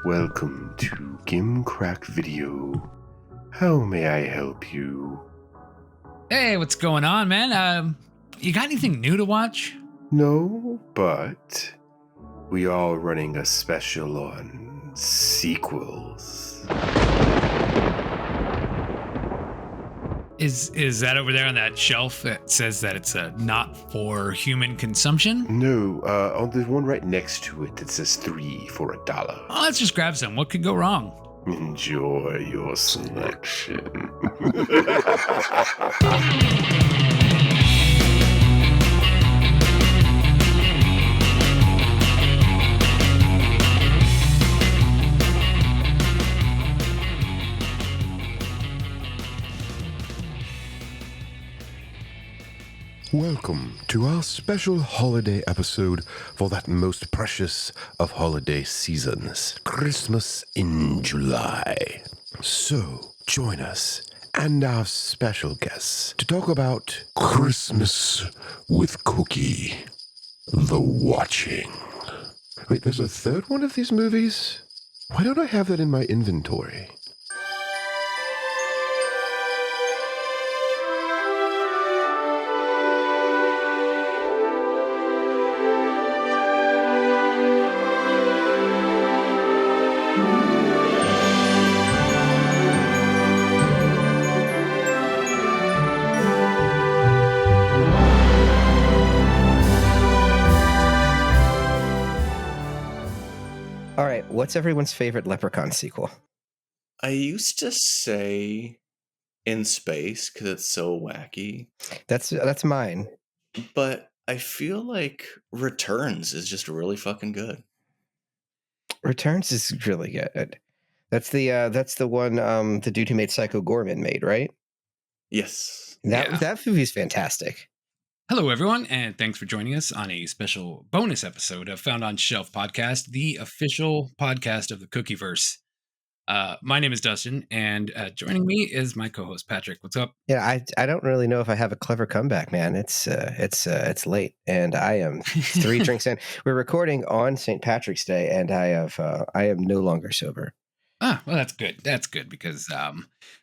Welcome to Gimcrack Video. How may I help you? Hey, what's going on, man? You got anything new to watch? No, but we are running a special on sequels. Is that over there on that shelf that says that it's not for human consumption? No, on the one right next to it that says 3 for $1. Oh, let's just grab some. What could go wrong? Enjoy your selection. Welcome to our special holiday episode for that most precious of holiday seasons, Christmas in July. So, join us and our special guests to talk about Christmas with Cookie, The Watching. Wait, there's a third one of these movies? Why don't I have that in my inventory? All right, what's everyone's favorite Leprechaun sequel? I used to say In Space because it's so wacky, That's mine. but I feel like Returns is just really fucking good. Returns is really good. That's the one the dude who made Psycho Gorman made, right? Yes. That movie's fantastic. Hello, everyone, and thanks for joining us on a special bonus episode of Found on Shelf Podcast, the official podcast of the Cookieverse. My name is Dustin, and joining me is my co-host Patrick. What's up? Yeah, I don't really know if I have a clever comeback, man. It's late, and I am 3 drinks in. We're recording on St. Patrick's Day, and I am no longer sober. Ah, well, that's good. That's good because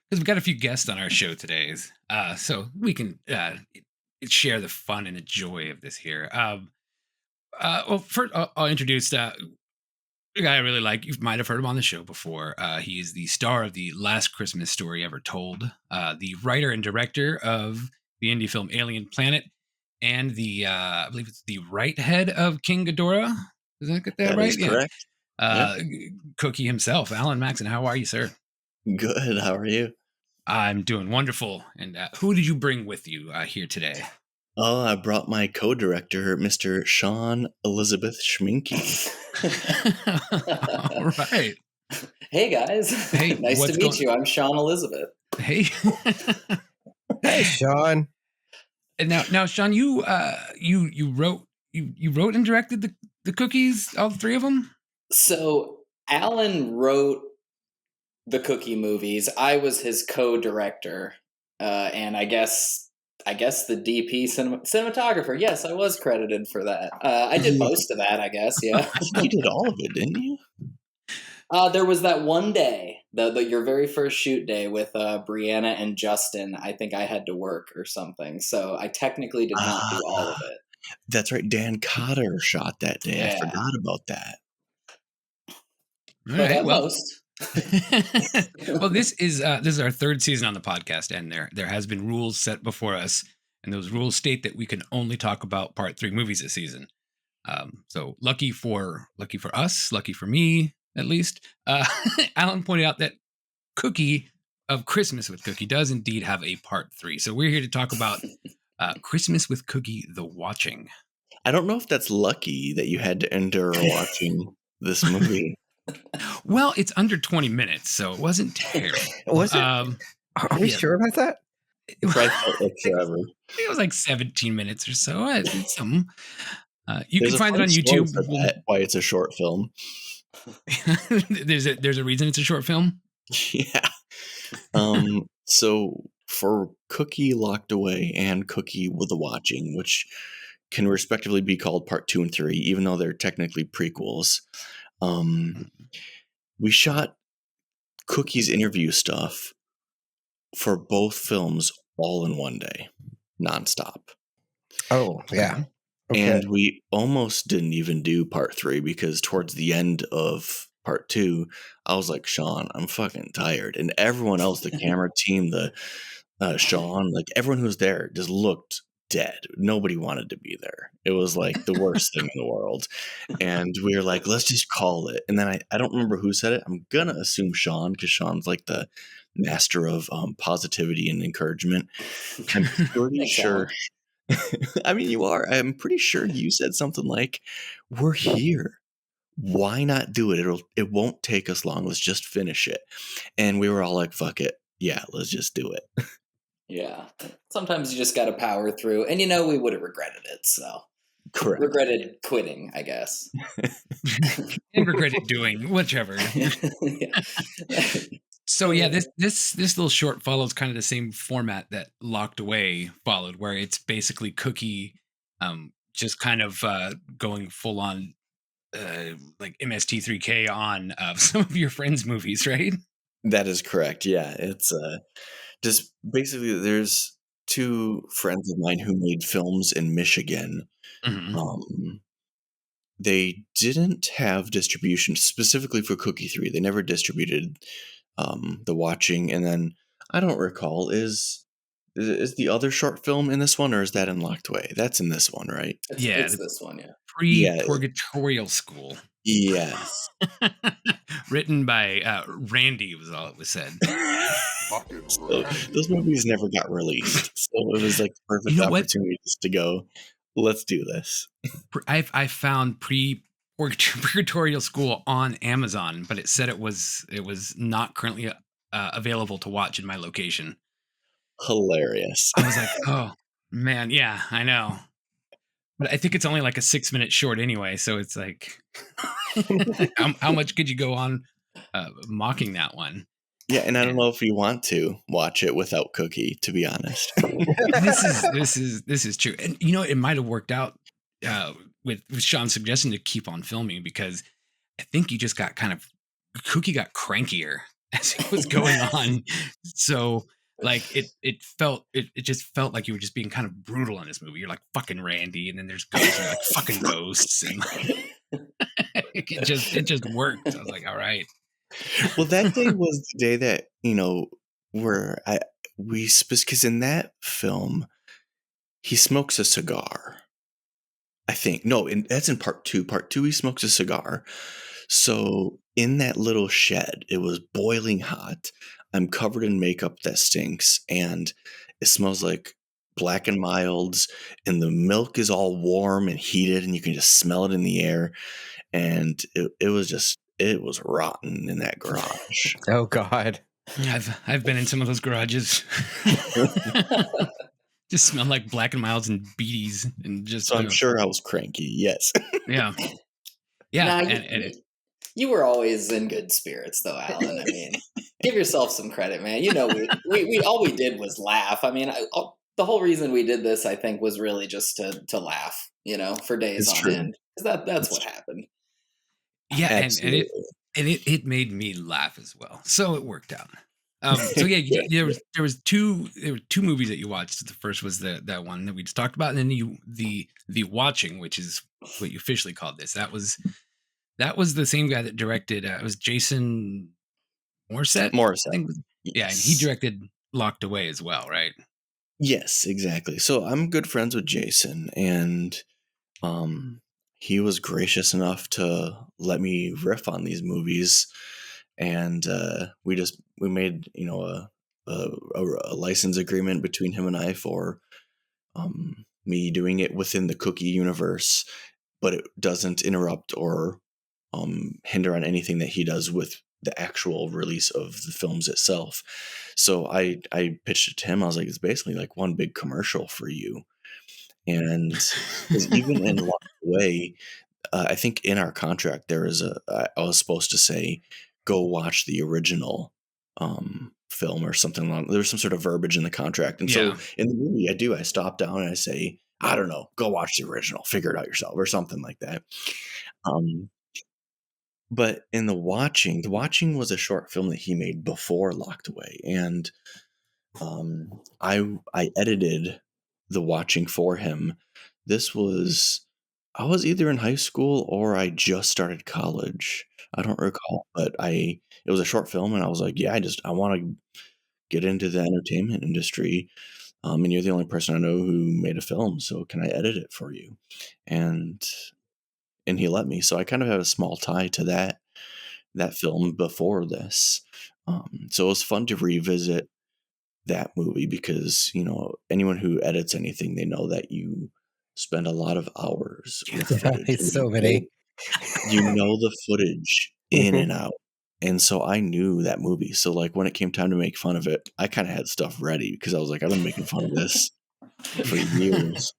we've got a few guests on our show today, so we can share the fun and the joy of this here. Well, first I'll introduce a guy I really like. You might have heard him on the show before. He is the star of the Last Christmas Story Ever Told, the writer and director of the indie film Alien Planet, and the I believe it's the right head of King Ghidorah. Does that get that right? Is correct. Cookie himself, Alan Maxon. How are you, sir? Good. How are you? I'm doing wonderful. And who did you bring with you here today? Oh, I brought my co-director, Mr. Sean Elizabeth Schminke. All right. Hey guys, Hey, nice what's to meet you. I'm Sean Elizabeth. Hey. Hey, Sean. And now, Sean, you wrote and directed the cookies, all 3 of them. So Alan wrote the Cookie movies. I was his co-director, and I guess the DP cinematographer. Yes, I was credited for that. I did most of that, I guess. Yeah, You did all of it, didn't you? there was that one day, your very first shoot day with Brianna and Justin. I think I had to work or something, so I technically did not do all of it. That's right. Dan Cotter shot that day. Yeah. I forgot about that. All But right. Well, most. well, this is our 3rd season on the podcast, and there has been rules set before us, and those rules state that we can only talk about part 3 movies this season. So lucky for us, lucky for me at least. Alan pointed out that Cookie of Christmas with Cookie does indeed have a part 3. So we're here to talk about Christmas with Cookie: The Watching. I don't know if that's lucky that you had to endure watching this movie. Well, it's under 20 minutes, so it wasn't terrible. Was it? Are we sure about that? Probably felt like forever. It was like 17 minutes or so. It's some. You There's can a find it fun on story YouTube. for that, why it's a short film. There's a reason it's a short film. Yeah. So for Cookie Locked Away and Cookie with the Watching, which can respectively be called part 2 and 3, even though they're technically prequels. we shot Cookie's interview stuff for both films all in one day, nonstop. Oh, yeah. Okay. And we almost didn't even do part 3 because towards the end of part 2, I was like, Sean, I'm fucking tired. And everyone else, the camera team, the Sean, like everyone who was there just looked dead. Nobody wanted to be there. It was like the worst thing in the world. And we were like, let's just call it. And then I don't remember who said it. I'm going to assume Sean, because Sean's like the master of positivity and encouragement. I'm pretty Thanks, sure. Alan. I mean, you are. I'm pretty sure you said something like, "We're here. Why not do it? It won't take us long. Let's just finish it." And we were all like, "Fuck it. Yeah, let's just do it." Yeah. Sometimes you just got to power through, and we would have regretted it. So Correct. regretted quitting, I guess. And regretted doing whichever. Yeah. So yeah, this little short follows kind of the same format that Locked Away followed, where it's basically Cookie, just kind of going full on like MST3K on some of your friends' movies, right? That is correct. Yeah, it's just basically there's 2 friends of mine who made films in Michigan. Mhm. Um, they didn't have distribution specifically for Cookie 3. They never distributed the watching. And then I don't recall, is the other short film in this one, or is that in Locked Away? That's in this one, right? Yeah, It's the this one, yeah. Yeah. Pre-Purgatorial School, Yes. written by Randy, was all it was said. So those movies never got released. So it was like the perfect You know what? opportunity just to go, let's do this. I found Purgatorial School on Amazon, but it said it was not currently available to watch in my location. Hilarious. I was like, oh man, yeah, I know. But I think it's only like a 6-minute short anyway, so it's like, how much could you go on mocking that one? Yeah, and I don't And know if you want to watch it without Cookie, to be honest. this is true, and it might have worked out with Sean's suggestion to keep on filming, because I think you just got kind of Cookie got crankier as it was going on. So like it just felt like you were just being kind of brutal in this movie. You're like fucking Randy, and then there's ghosts, and you're like fucking ghosts, and like, it just worked. I was like, all right. Well, that day was the day that, where because in that film, he smokes a cigar. I think. No, that's in part 2. Part 2, he smokes a cigar. So in that little shed, it was boiling hot. I'm covered in makeup that stinks, and it smells like Black and Milds, and the milk is all warm and heated, and you can just smell it in the air. And it was rotten in that garage. Oh God. I've been in some of those garages. Just smell like Black and Milds and beaties, and just So I'm sure I was cranky. Yes. yeah, Nah, and you were always in good spirits, though, Alan. I mean, give yourself some credit, man. We all we did was laugh. I mean, the whole reason we did this, I think, was really just to laugh, for days It's on true. end. Because that's what happened. yeah, and Absolutely. it made me laugh as well, so it worked out. So yeah, there were two movies that you watched. The first was that one that we just talked about, and then the watching, which is what you officially called this. That was the same guy that directed. It was Jason Morissette. I Morissette. think. Yeah, and he Yes. directed Locked Away as well, right? Yes, exactly. So I'm good friends with Jason, and he was gracious enough to let me riff on these movies, and we made a license agreement between him and I for me doing it within the Cookie universe, but it doesn't interrupt or hinder on anything that he does with the actual release of the films itself. So I pitched it to him. I was like, it's basically like one big commercial for you. And because even in Locked Away, I think in our contract there is I was supposed to say, go watch the original film or something along. There was some sort of verbiage in the contract, and so Yeah. in the movie, I stop down and I say, I don't know, go watch the original, figure it out yourself, or something like that. Um, But in the watching was a short film that he made before Locked Away, and I edited the watching for him. This was I was either in high school or I just started college. I don't recall, but it was a short film, and I was like, yeah, I want to get into the entertainment industry. And you're the only person I know who made a film, so can I edit it for you? And he let me. So I kind of have a small tie to that film before this. So it was fun to revisit that movie because anyone who edits anything, they know that you spend a lot of hours with footage, and It's so many. you know the footage in and out. And so I knew that movie. So like when it came time to make fun of it, I kind of had stuff ready because I was like, I've been making fun of this for years.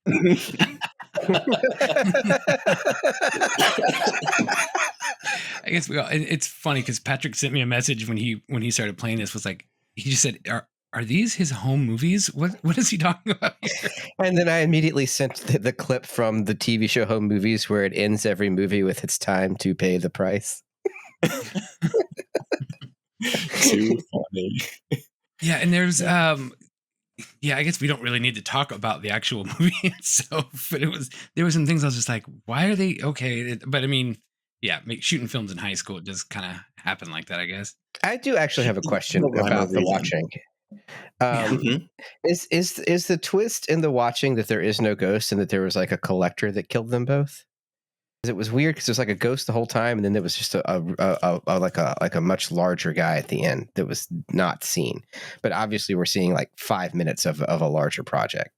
I guess it's funny because Patrick sent me a message when he started playing this. Was like, he just said, "Are these his home movies? What is he talking about here?" And then I immediately sent the clip from the TV show Home Movies where it ends every movie with "It's time to pay the price." Too funny. Yeah, and there's yeah, I guess we don't really need to talk about the actual movie itself, but there were some things I was just like, why are they okay? But I mean, yeah, shooting films in high school, it does kind of happen like that, I guess. I do actually have a question No rhyme or about the reason. watching. Yeah. Mhm. Is the twist in the watching that there is no ghost and that there was like a collector that killed them both? 'Cause it was weird because there's like a ghost the whole time, and then there was just like a much larger guy at the end that was not seen. But obviously, we're seeing like 5 minutes of a larger project.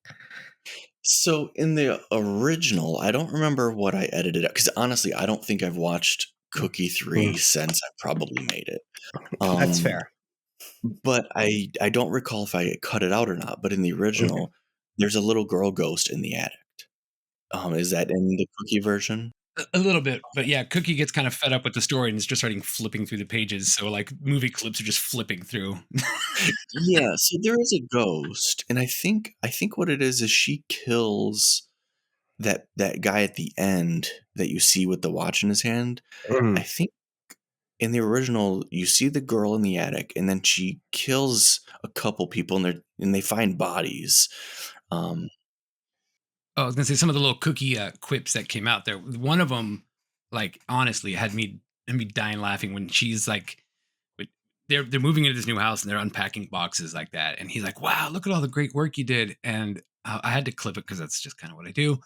So in the original, I don't remember what I edited because honestly, I don't think I've watched Cookie 3 since I probably made it. That's fair. But I don't recall if I cut it out or not. But in the original, there's a little girl ghost in the attic. Is that in the Cookie version? A little bit, but yeah, Cookie gets kind of fed up with the story and is just starting flipping through the pages. So like movie clips are just flipping through. Yeah, so there is a ghost, and I think what it is she kills that guy at the end that you see with the watch in his hand. I think in the original, you see the girl in the attic, and then she kills a couple people, and they find bodies. Um, Oh, I was gonna say some of the little Cookie quips that came out there. One of them, like honestly, had me dying laughing when she's like, but they're moving into this new house and they're unpacking boxes like that, and he's like, "Wow, look at all the great work you did," and I had to clip it because that's just kind of what I do.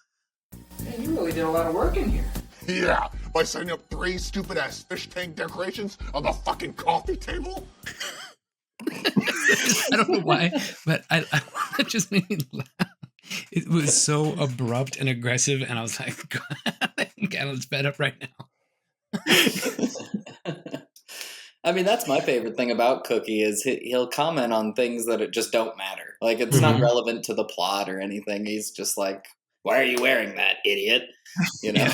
Man, you really did a lot of work in here. Yeah, by setting up 3 stupid-ass fish tank decorations on the fucking coffee table? I don't know why, but it just made me laugh. It was so abrupt and aggressive, and I was like, Galen's fed up right now. I mean, that's my favorite thing about Cookie is he'll comment on things that just don't matter. Like it's not relevant to the plot or anything. He's just like, "Why are you wearing that, idiot?" You know.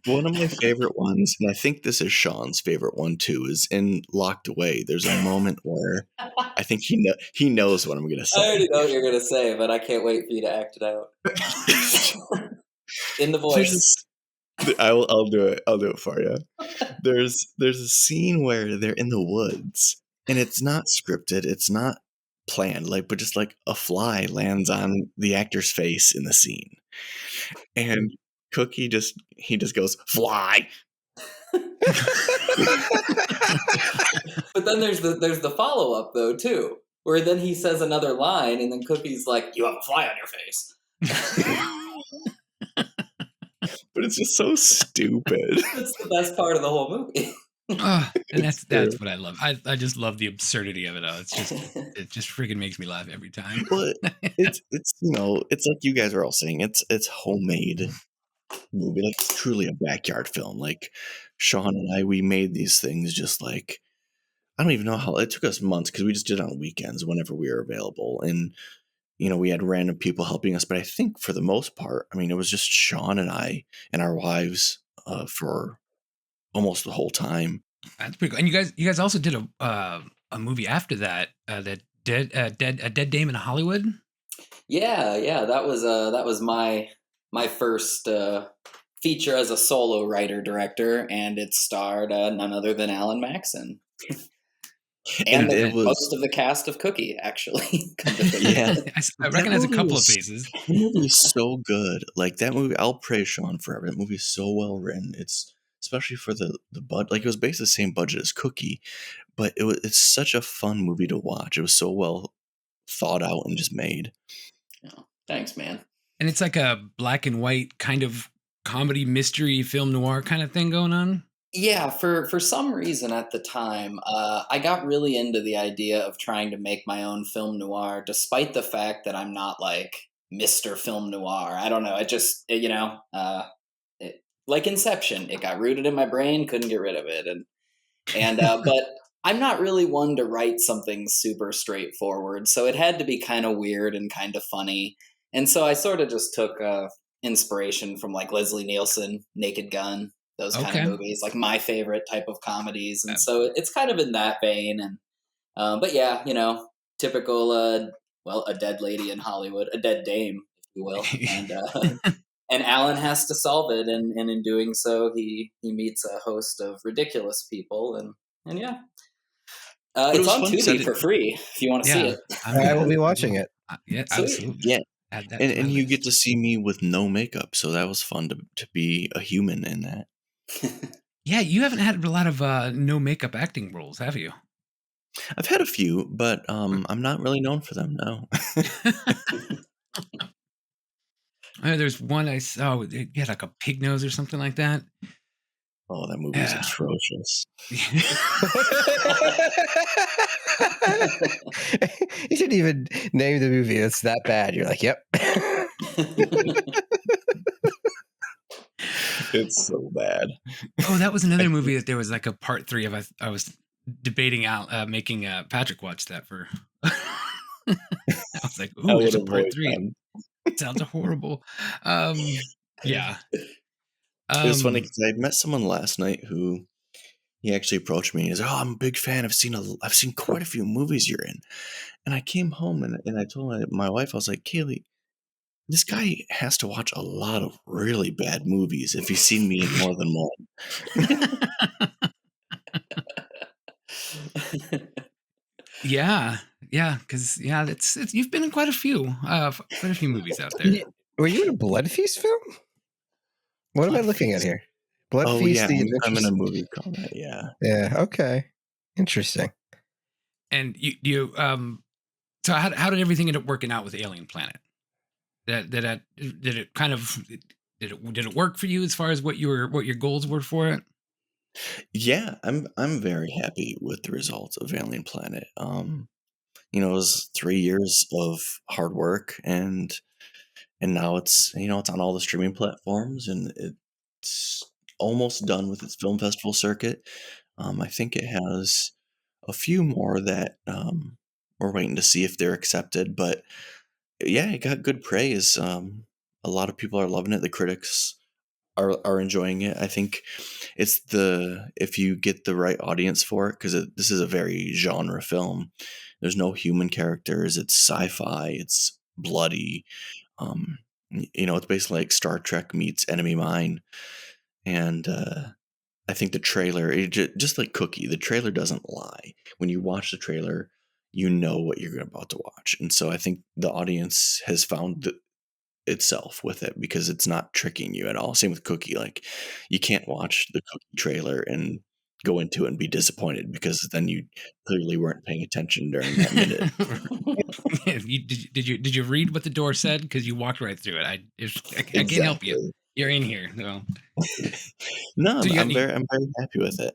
one of my favorite ones, and I think this is Sean's favorite one too, is in Locked Away. There's a moment where I think he knows what I'm going to I already say. know what you're gonna say, but I can't wait for you to act it out in the There's voice. this- I'll do it. I'll do it for you. There's a scene where they're in the woods, and it's not scripted. It's not planned. But just like a fly lands on the actor's face in the scene, and Cookie just goes fly. But then there's the follow up though too, where then he says another line, and then Cookie's like, "You have a fly on your face." But it's just so stupid. That's the best part of the whole movie. And It's that's true. what I love. I just love the absurdity of it all. It just freaking makes me laugh every time. But it's it's like you guys are all saying, it's homemade movie. Like it's truly a backyard film. Like Sean and I, we made these things just like I don't even know how it took us months because we just did it on weekends whenever we were available. And we had random people helping us, but I think for the most part, I mean, it was just Sean and I and our wives for almost the whole time. That's pretty cool. And you guys also did a movie after that, that dead dame in Hollywood. Yeah, that was my first feature as a solo writer director, and it starred none other than Alan Maxon and And it most was of the cast of Cookie, actually. Come to think of yeah. it. I That recognize a movie couple of was faces. that movie is so good. Like that movie, I'll praise Sean forever. That movie is so well written. It's especially for the bud. Like it was basically the same budget as Cookie, but it's such a fun movie to watch. It was so well thought out and just made. Yeah. Thanks, man. And it's like a black and white kind of comedy mystery film noir kind of thing going on. Yeah, for some reason at the time, I got really into the idea of trying to make my own film noir, despite the fact that I'm not like Mr. Film Noir. I don't know. Like Inception, it got rooted in my brain, couldn't get rid of it, but I'm not really one to write something super straightforward, so it had to be kind of weird and kind of funny. And so I sort of just took inspiration from like Leslie Nielsen, Naked Gun, those kind of Okay. movies, like my favorite type of comedies. And Uh, so it's kind of in that vein. And but yeah, typical a dead lady in Hollywood, a dead dame, if you will, and Alan has to solve it, and in doing so, he meets a host of ridiculous people, and yeah, But it it's was on fun because I Tubi did for free if you want to see yeah, it. I will be watching it. Yeah, Sweet. absolutely. yeah, Add that and to my and you get list. to see me with no makeup, so that was fun to be a human in that. Yeah, you haven't had a lot of no makeup acting roles, have you? I've had a few, but I'm not really known for them. No. There's one I saw. It had like a pig nose or something like that. Oh, that movie is Yeah. atrocious. You didn't even name the movie. It's that bad. You're like, yep. It's so bad. Oh, that was another movie that there was like a part 3 of. I was debating out making Patrick watch that for. I was like, I "Ooh, would there's a part avoid 3." them. Sounds horrible. Yeah. It was funny Um, because I met someone last night who he actually approached me and he's like, "Oh, I'm a big fan. I've seen quite a few movies you're in." And I came home and I told my wife, I was like, "Kaylee, this guy has to watch a lot of really bad movies if he's seen me in more than one." yeah, yeah, because yeah, it's you've been in quite a few movies out there. Yeah. Were you in a Blood Feast film? What am I Blood looking at Feast. here? Blood Oh Feast, yeah, The I'm in Adventures. a movie called that. Yeah. Yeah. Okay. Interesting. And so how did everything end up working out with Alien Planet? Did it kind of did it work for you as far as what your goals were for it? Yeah, I'm very happy with the results of Alien Planet. It was 3 years of hard work and now it's on all the streaming platforms and it's almost done with its film festival circuit. I think it has a few more that we're waiting to see if they're accepted, but yeah, it got good praise. A lot of people are loving it. The critics are enjoying it. I think it's if you get the right audience for it because this is a very genre film. There's no human characters. It's sci-fi. It's bloody. Um, it's basically like Star Trek meets Enemy Mine, and I think the trailer, just like Cookie, the trailer doesn't lie. When you watch the trailer, you know what you're about to watch, and so I think the audience has found itself with it because it's not tricking you at all. Same with Cookie, like you can't watch the Cookie trailer and go into it and be disappointed because then you clearly weren't paying attention during that minute. Did you read what the door said? Because you walked right through it. I can't help you. Exactly. You're in here. No. No, So you got any? I'm very happy with it.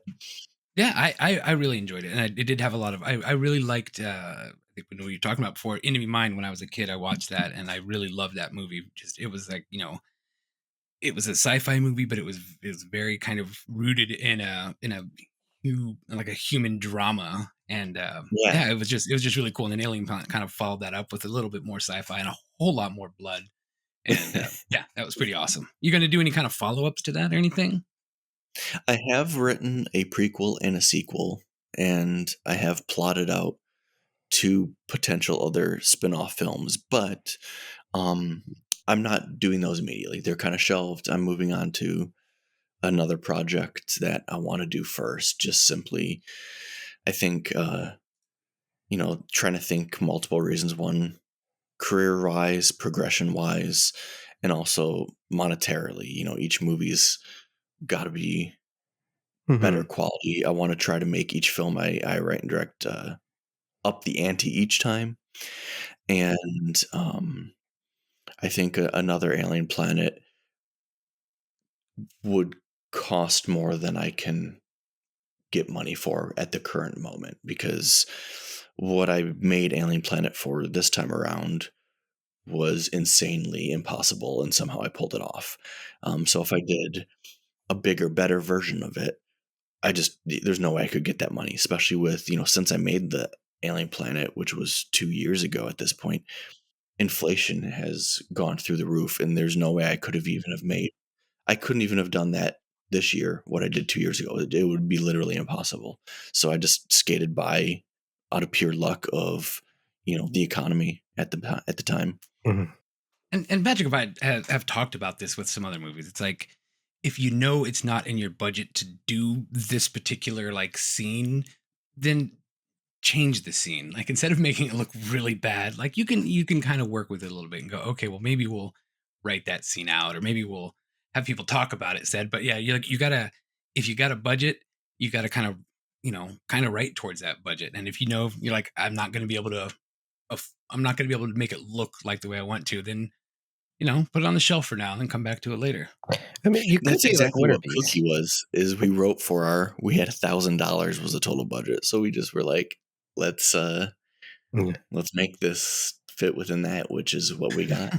Yeah, I really enjoyed it, and it did have a lot of. I really liked. I think when we were talking about before, Enemy Mine. When I was a kid, I watched that, and I really loved that movie. Just it was like it was a sci-fi movie, but it was very kind of rooted in like a human drama, and Yeah. yeah, it was just really cool. And then Alien Planet kind of followed that up with a little bit more sci-fi and a whole lot more blood, and yeah, that was pretty awesome. You going to do any kind of follow-ups to that or anything? I have written a prequel and a sequel, and I have plotted out two potential other spin-off films, but um I'm not doing those immediately. They're kind of shelved. I'm moving on to another project that I want to do first. Just simply, I think, trying to think multiple reasons. One, career wise, progression wise, and also monetarily. Each movie's got to be better Mhm. quality. I want to try to make each film I write and direct up the ante each time. And I think another alien planet would cost more than I can get money for at the current moment, because what I made Alien Planet for this time around was insanely impossible, and somehow I pulled it off. So if I did a bigger, better version of it, there's no way I could get that money, especially with, since I made the Alien Planet, which was 2 years ago at this point, inflation has gone through the roof, and there's no way I couldn't even have done that this year, what I did 2 years ago. It would be literally impossible. So I just skated by out of pure luck of, the economy at the time. Mhm. And Patrick and I have talked about this with some other movies. It's like, if you know it's not in your budget to do this particular like scene, then change the scene. Like, instead of making it look really bad, like you can kind of work with it a little bit and go, okay, well, maybe we'll write that scene out, or maybe we'll have people talk about it instead. But yeah, you gotta, if you got a budget, you gotta kind of, write towards that budget. And if you're like, I'm not gonna be able to I'm not going to be able to make it look like the way I want to, then, put it on the shelf for now and then come back to it later. I mean, you could That's be like exactly one of what these. Cookie was. Is we had $1,000 was the total budget, so we just were like, let's Mm. let's make this fit within that, which is what we got.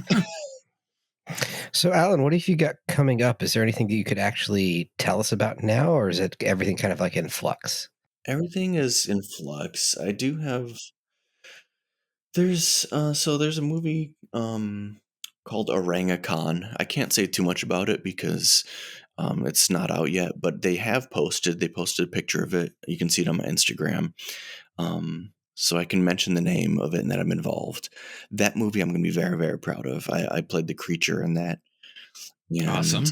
So, Alan, what have you got coming up? Is there anything that you could actually tell us about now, or is it everything kind of like in flux? Everything is in flux. I do have there's a movie called Orangutan. I can't say too much about it because it's not out yet, but they posted a picture of it. You can see it on my Instagram. So I can mention the name of it and that I'm involved. That movie I'm going to be very, very proud of. I played the creature in that, and Awesome.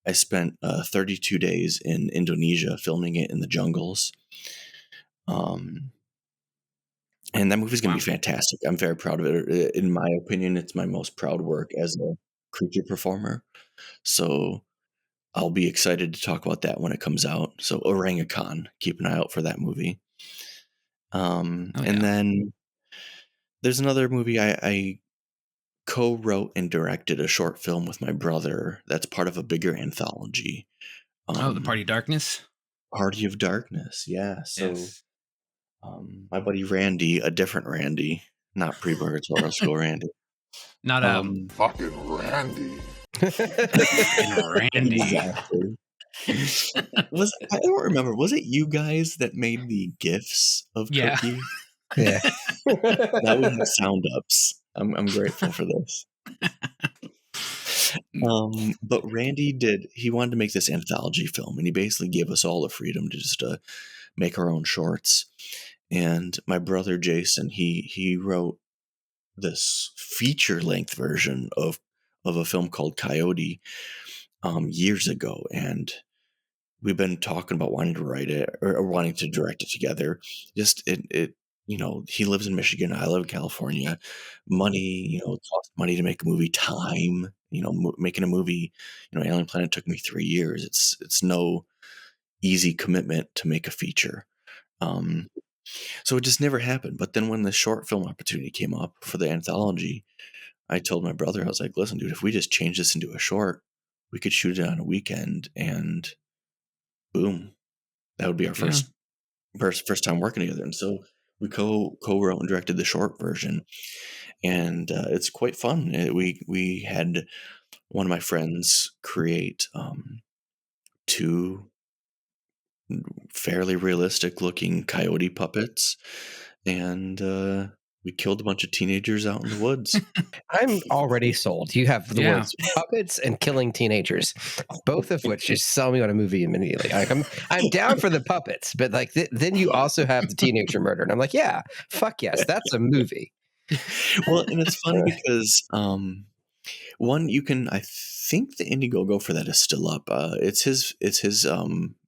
I spent 32 days in Indonesia filming it in the jungles. Um, and that movie's going to Wow. be fantastic. I'm very proud of it. In my opinion, it's my most proud work as a creature performer. So I'll be excited to talk about that when it comes out. So Orangutan, keep an eye out for that movie. Oh, And yeah. then there's another movie I co-wrote and directed a short film with my brother that's part of a bigger anthology. Oh, The Party Um, of Darkness? Party of Darkness, yeah. So Yes. my buddy Randy, a different Randy, not pre-purgatorial school Randy. Not Fucking Randy. fucking Randy. Exactly. I don't remember. Was it you guys that made the gifs of Yeah. Cookie? Yeah. Now we have sound ups. I'm grateful for this. But Randy he wanted to make this anthology film, and he basically gave us all the freedom to just make our own shorts. And my brother Jason, he wrote this feature length version of a film called Coyote years ago, and we've been talking about wanting to write it or wanting to direct it together. Just he lives in Michigan. I live in California. Money, it costs money to make a movie. Time, making a movie, Alien Planet took me 3 years. It's no easy commitment to make a feature. So it just never happened. But then when the short film opportunity came up for the anthology, I told my brother, I was like, listen, dude, if we just change this into a short, we could shoot it on a weekend and boom, that would be our Yeah. first time working together. And so we co-wrote and directed the short version, and it's quite fun. We had one of my friends create two fairly realistic looking coyote puppets, and we killed a bunch of teenagers out in the woods. I'm already sold. You have the Yeah. words puppets and killing teenagers, both of which just sell me on a movie immediately. Like I'm down for the puppets, but like then you also have the teenager murder, and I'm like, yeah, fuck yes, that's a movie. Well, and it's funny because One you can, I think the Indiegogo for that is still up. It's his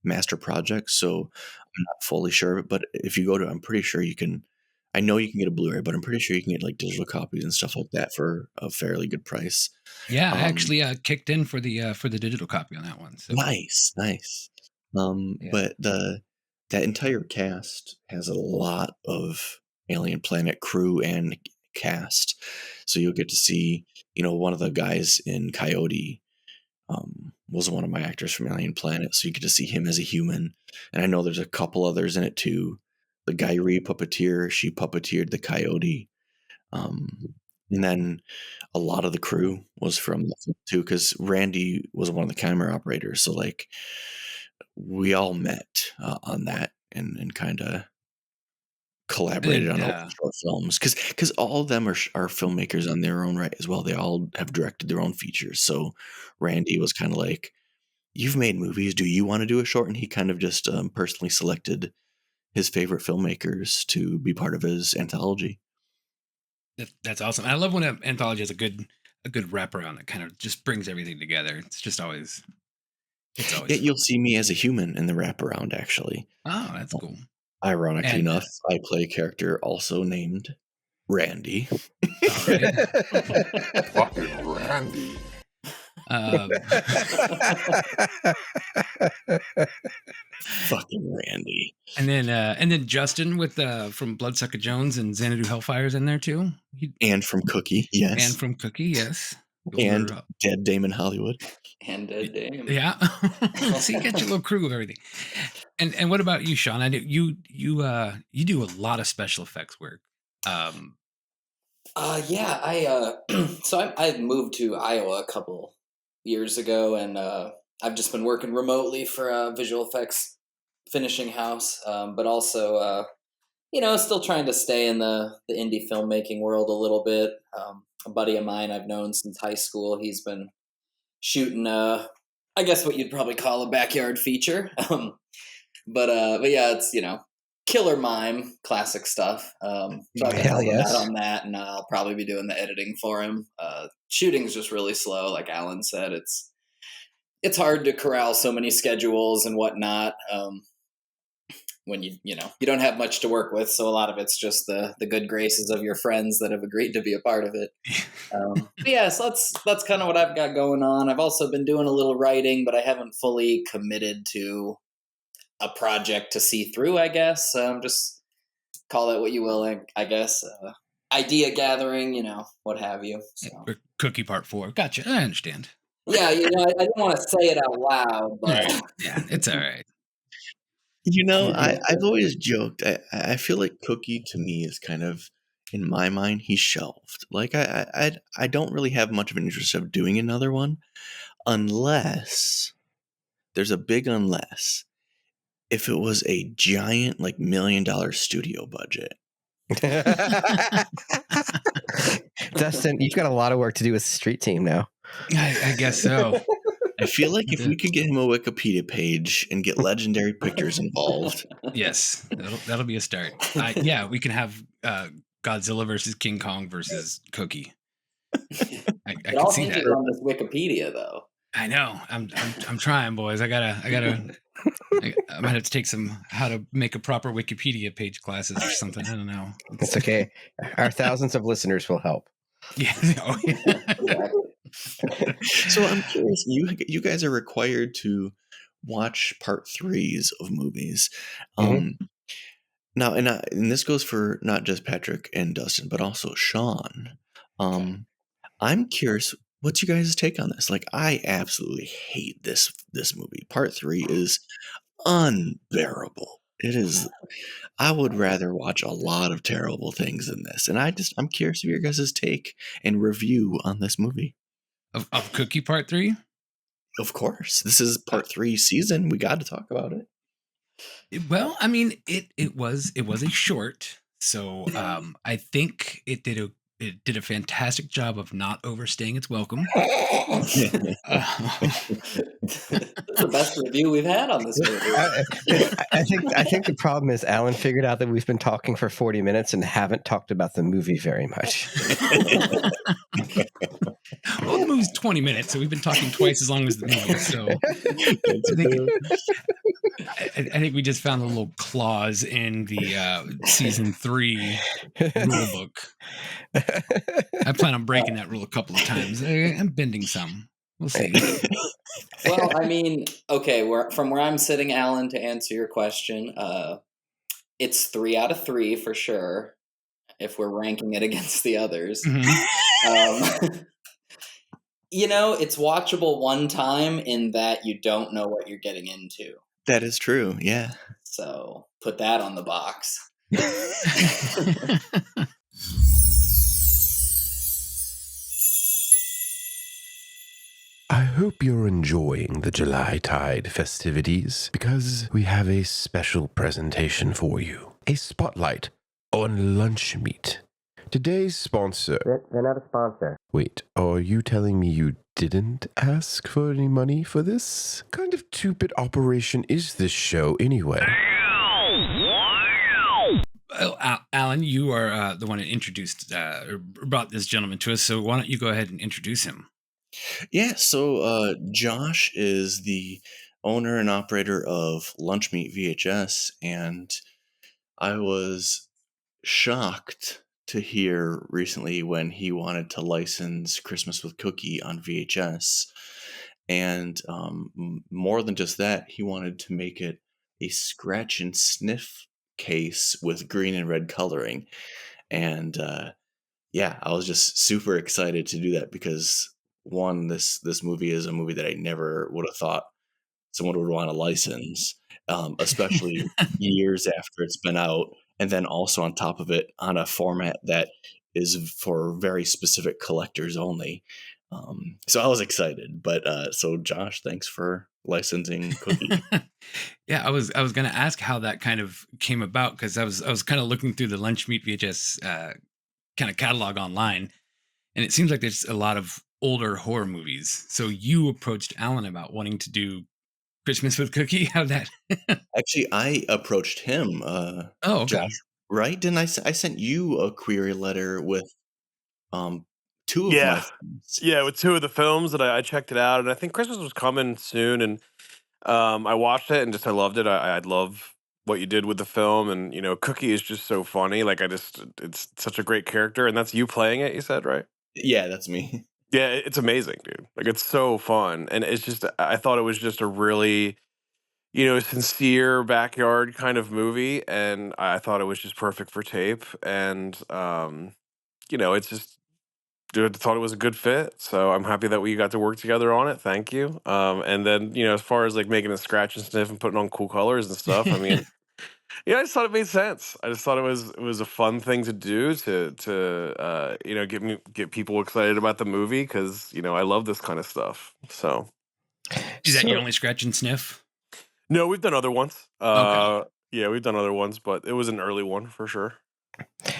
master project, so I'm not fully sure. But if you go to, I'm pretty sure you can. I know you can get a Blu-ray, but I'm pretty sure you can get like digital copies and stuff like that for a fairly good price. Yeah, I Um, actually kicked in for the digital copy on that one. So nice. yeah, But that entire cast has a lot of Alien Planet crew and cast, so you'll get to see, one of the guys in Coyote was one of my actors from Alien Planet, so you get to see him as a human. And I know there's a couple others in it too. The Guy puppeteer, she puppeteered the Coyote. Um, and then a lot of the crew was from the film too, because Randy was one of the camera operators. So like we all met on that and kind of collaborated and on all the short films, because all of them are filmmakers on their own right as well. They all have directed their own features. So Randy was kind of like, "You've made movies. Do you want to do a short?" And he kind of just personally selected his favorite filmmakers to be part of his anthology. that's awesome. I love when an anthology has a good wraparound that kind of just brings everything together. It's always Yet fun. you'll see me as a human in the wraparound, actually. Oh, that's cool. Ironically And enough, I play a character also named Randy. all right. Fucking Randy. Um, Fucking Randy. and then Justin with from Bloodsucker Jones and Xanadu Hellfire's in there too. And from Cookie, yes. And from Cookie, yes. Those And were, Dead Damon Hollywood. And Dame. yeah. So you get your little crew of everything. And what about you, Sean? I know you do a lot of special effects work. Yeah, I so I moved to Iowa a couple years ago, and I've just been working remotely for a visual effects finishing house, but also still trying to stay in the indie filmmaking world a little bit. A buddy of mine I've known since high school, he's been shooting I guess what you'd probably call a backyard feature. But yeah, it's Killer Mime, classic stuff. So I've been Hell helping yes. out on that, and I'll probably be doing the editing for him. Shooting's just really slow, like Alan said. It's hard to corral so many schedules and whatnot when you don't have much to work with. So a lot of it's just the good graces of your friends that have agreed to be a part of it. But yeah, so that's kind of what I've got going on. I've also been doing a little writing, but I haven't fully committed to a project to see through, I guess. Just call it what you will, I guess. Idea gathering, what have you. So. Cookie Part 4. Gotcha. I understand. Yeah, I didn't want to say it out loud, but Yeah, it's all right. I've always joked. I feel like Cookie to me is kind of, in my mind, he's shelved. Like I don't really have much of an interest of doing another one, unless there's a big unless. If it was a giant, like $1 million studio budget. Dustin, you've got a lot of work to do with the street team now. I guess so. I feel like if we could get him a Wikipedia page and get legendary pictures involved. Yes, that'll be a start. Yeah, we can have Godzilla versus King Kong versus Cookie. I it can all see hinges that. on this Wikipedia, though. I know. I'm trying, boys. I might have to take some how to make a proper Wikipedia page classes or something. I don't know. It's okay. Our thousands of listeners will help. Yeah. Oh, yeah. So I'm curious. You guys are required to watch part 3s of movies. Now, and this goes for not just Patrick and Dustin, but also Sean. I'm curious, what's your guys' take on this? Like, I absolutely hate this movie. Part 3 is unbearable. It is. I would rather watch a lot of terrible things than this. And I'm curious of your guys' take and review on this movie. Of Cookie Part 3? Of course. This is part 3 season. We got to talk about it. Well, I mean, it was a short, so I think it did a fantastic job of not overstaying its welcome. That's the best review we've had on this movie. I think the problem is Alan figured out that we've been talking for 40 minutes and haven't talked about the movie very much. Well, the movie's 20 minutes, so we've been talking twice as long as the movie. So That's I think true. I think we just found a little clause in the season 3 rule book. I plan on breaking that rule a couple of times. I'm bending some. We'll see. Well, I mean, okay, from where I'm sitting, Alan, to answer your question, it's 3 out of 3 for sure. If we're ranking it against the others, Mhm. it's watchable one time in that you don't know what you're getting into. That is true. Yeah. So put that on the box. I hope you're enjoying the July Tide festivities because we have a special presentation for you. A spotlight on Lunchmeat. Today's sponsor. They're not a sponsor. Wait, are you telling me you didn't ask for any money for this? What kind of stupid operation is this show anyway? Well, Alan, you are the one that introduced or brought this gentleman to us. So why don't you go ahead and introduce him? Yeah. So Josh is the owner and operator of Lunchmeat VHS, and I was shocked to hear recently when he wanted to license Christmas with Cookie on VHS. And more than just that, he wanted to make it a scratch and sniff case with green and red coloring. And yeah, I was just super excited to do that because one, this movie is a movie that I never would have thought someone would want to license, especially years after it's been out, and then also on top of it on a format that is for very specific collectors only. So I was excited, but so Josh, thanks for licensing Cookie. Yeah, I was going to ask how that kind of came about because I was kind of looking through the Lunchmeat VHS kind of catalog online, and it seems like there's a lot of older horror movies. So you approached Alan about wanting to do Christmas with Cookie. How that? Actually, I approached him, Oh, okay. Josh, right? Didn't I sent you a query letter with two of my Yeah. films? Yeah, with 2 of the films that I checked it out, and I think Christmas was coming soon, and I watched it and just I loved it. I love what you did with the film, and Cookie is just so funny. Like it's such a great character, and that's you playing it. You said right? Yeah, that's me. Yeah, it's amazing, dude. Like it's so fun, and it's just I thought it was just a really sincere backyard kind of movie, and I thought it was just perfect for tape, and it's just dude, I thought it was a good fit, so I'm happy that we got to work together on it. Thank you. And then as far as like making a scratch and sniff and putting on cool colors and stuff, I mean, yeah, I just thought it made sense. I just thought it was a fun thing to do to get people excited about the movie because I love this kind of stuff. So Is that your So- only scratch and sniff? no, we've done other ones. Okay. Yeah, we've done other ones, but it was an early one for sure.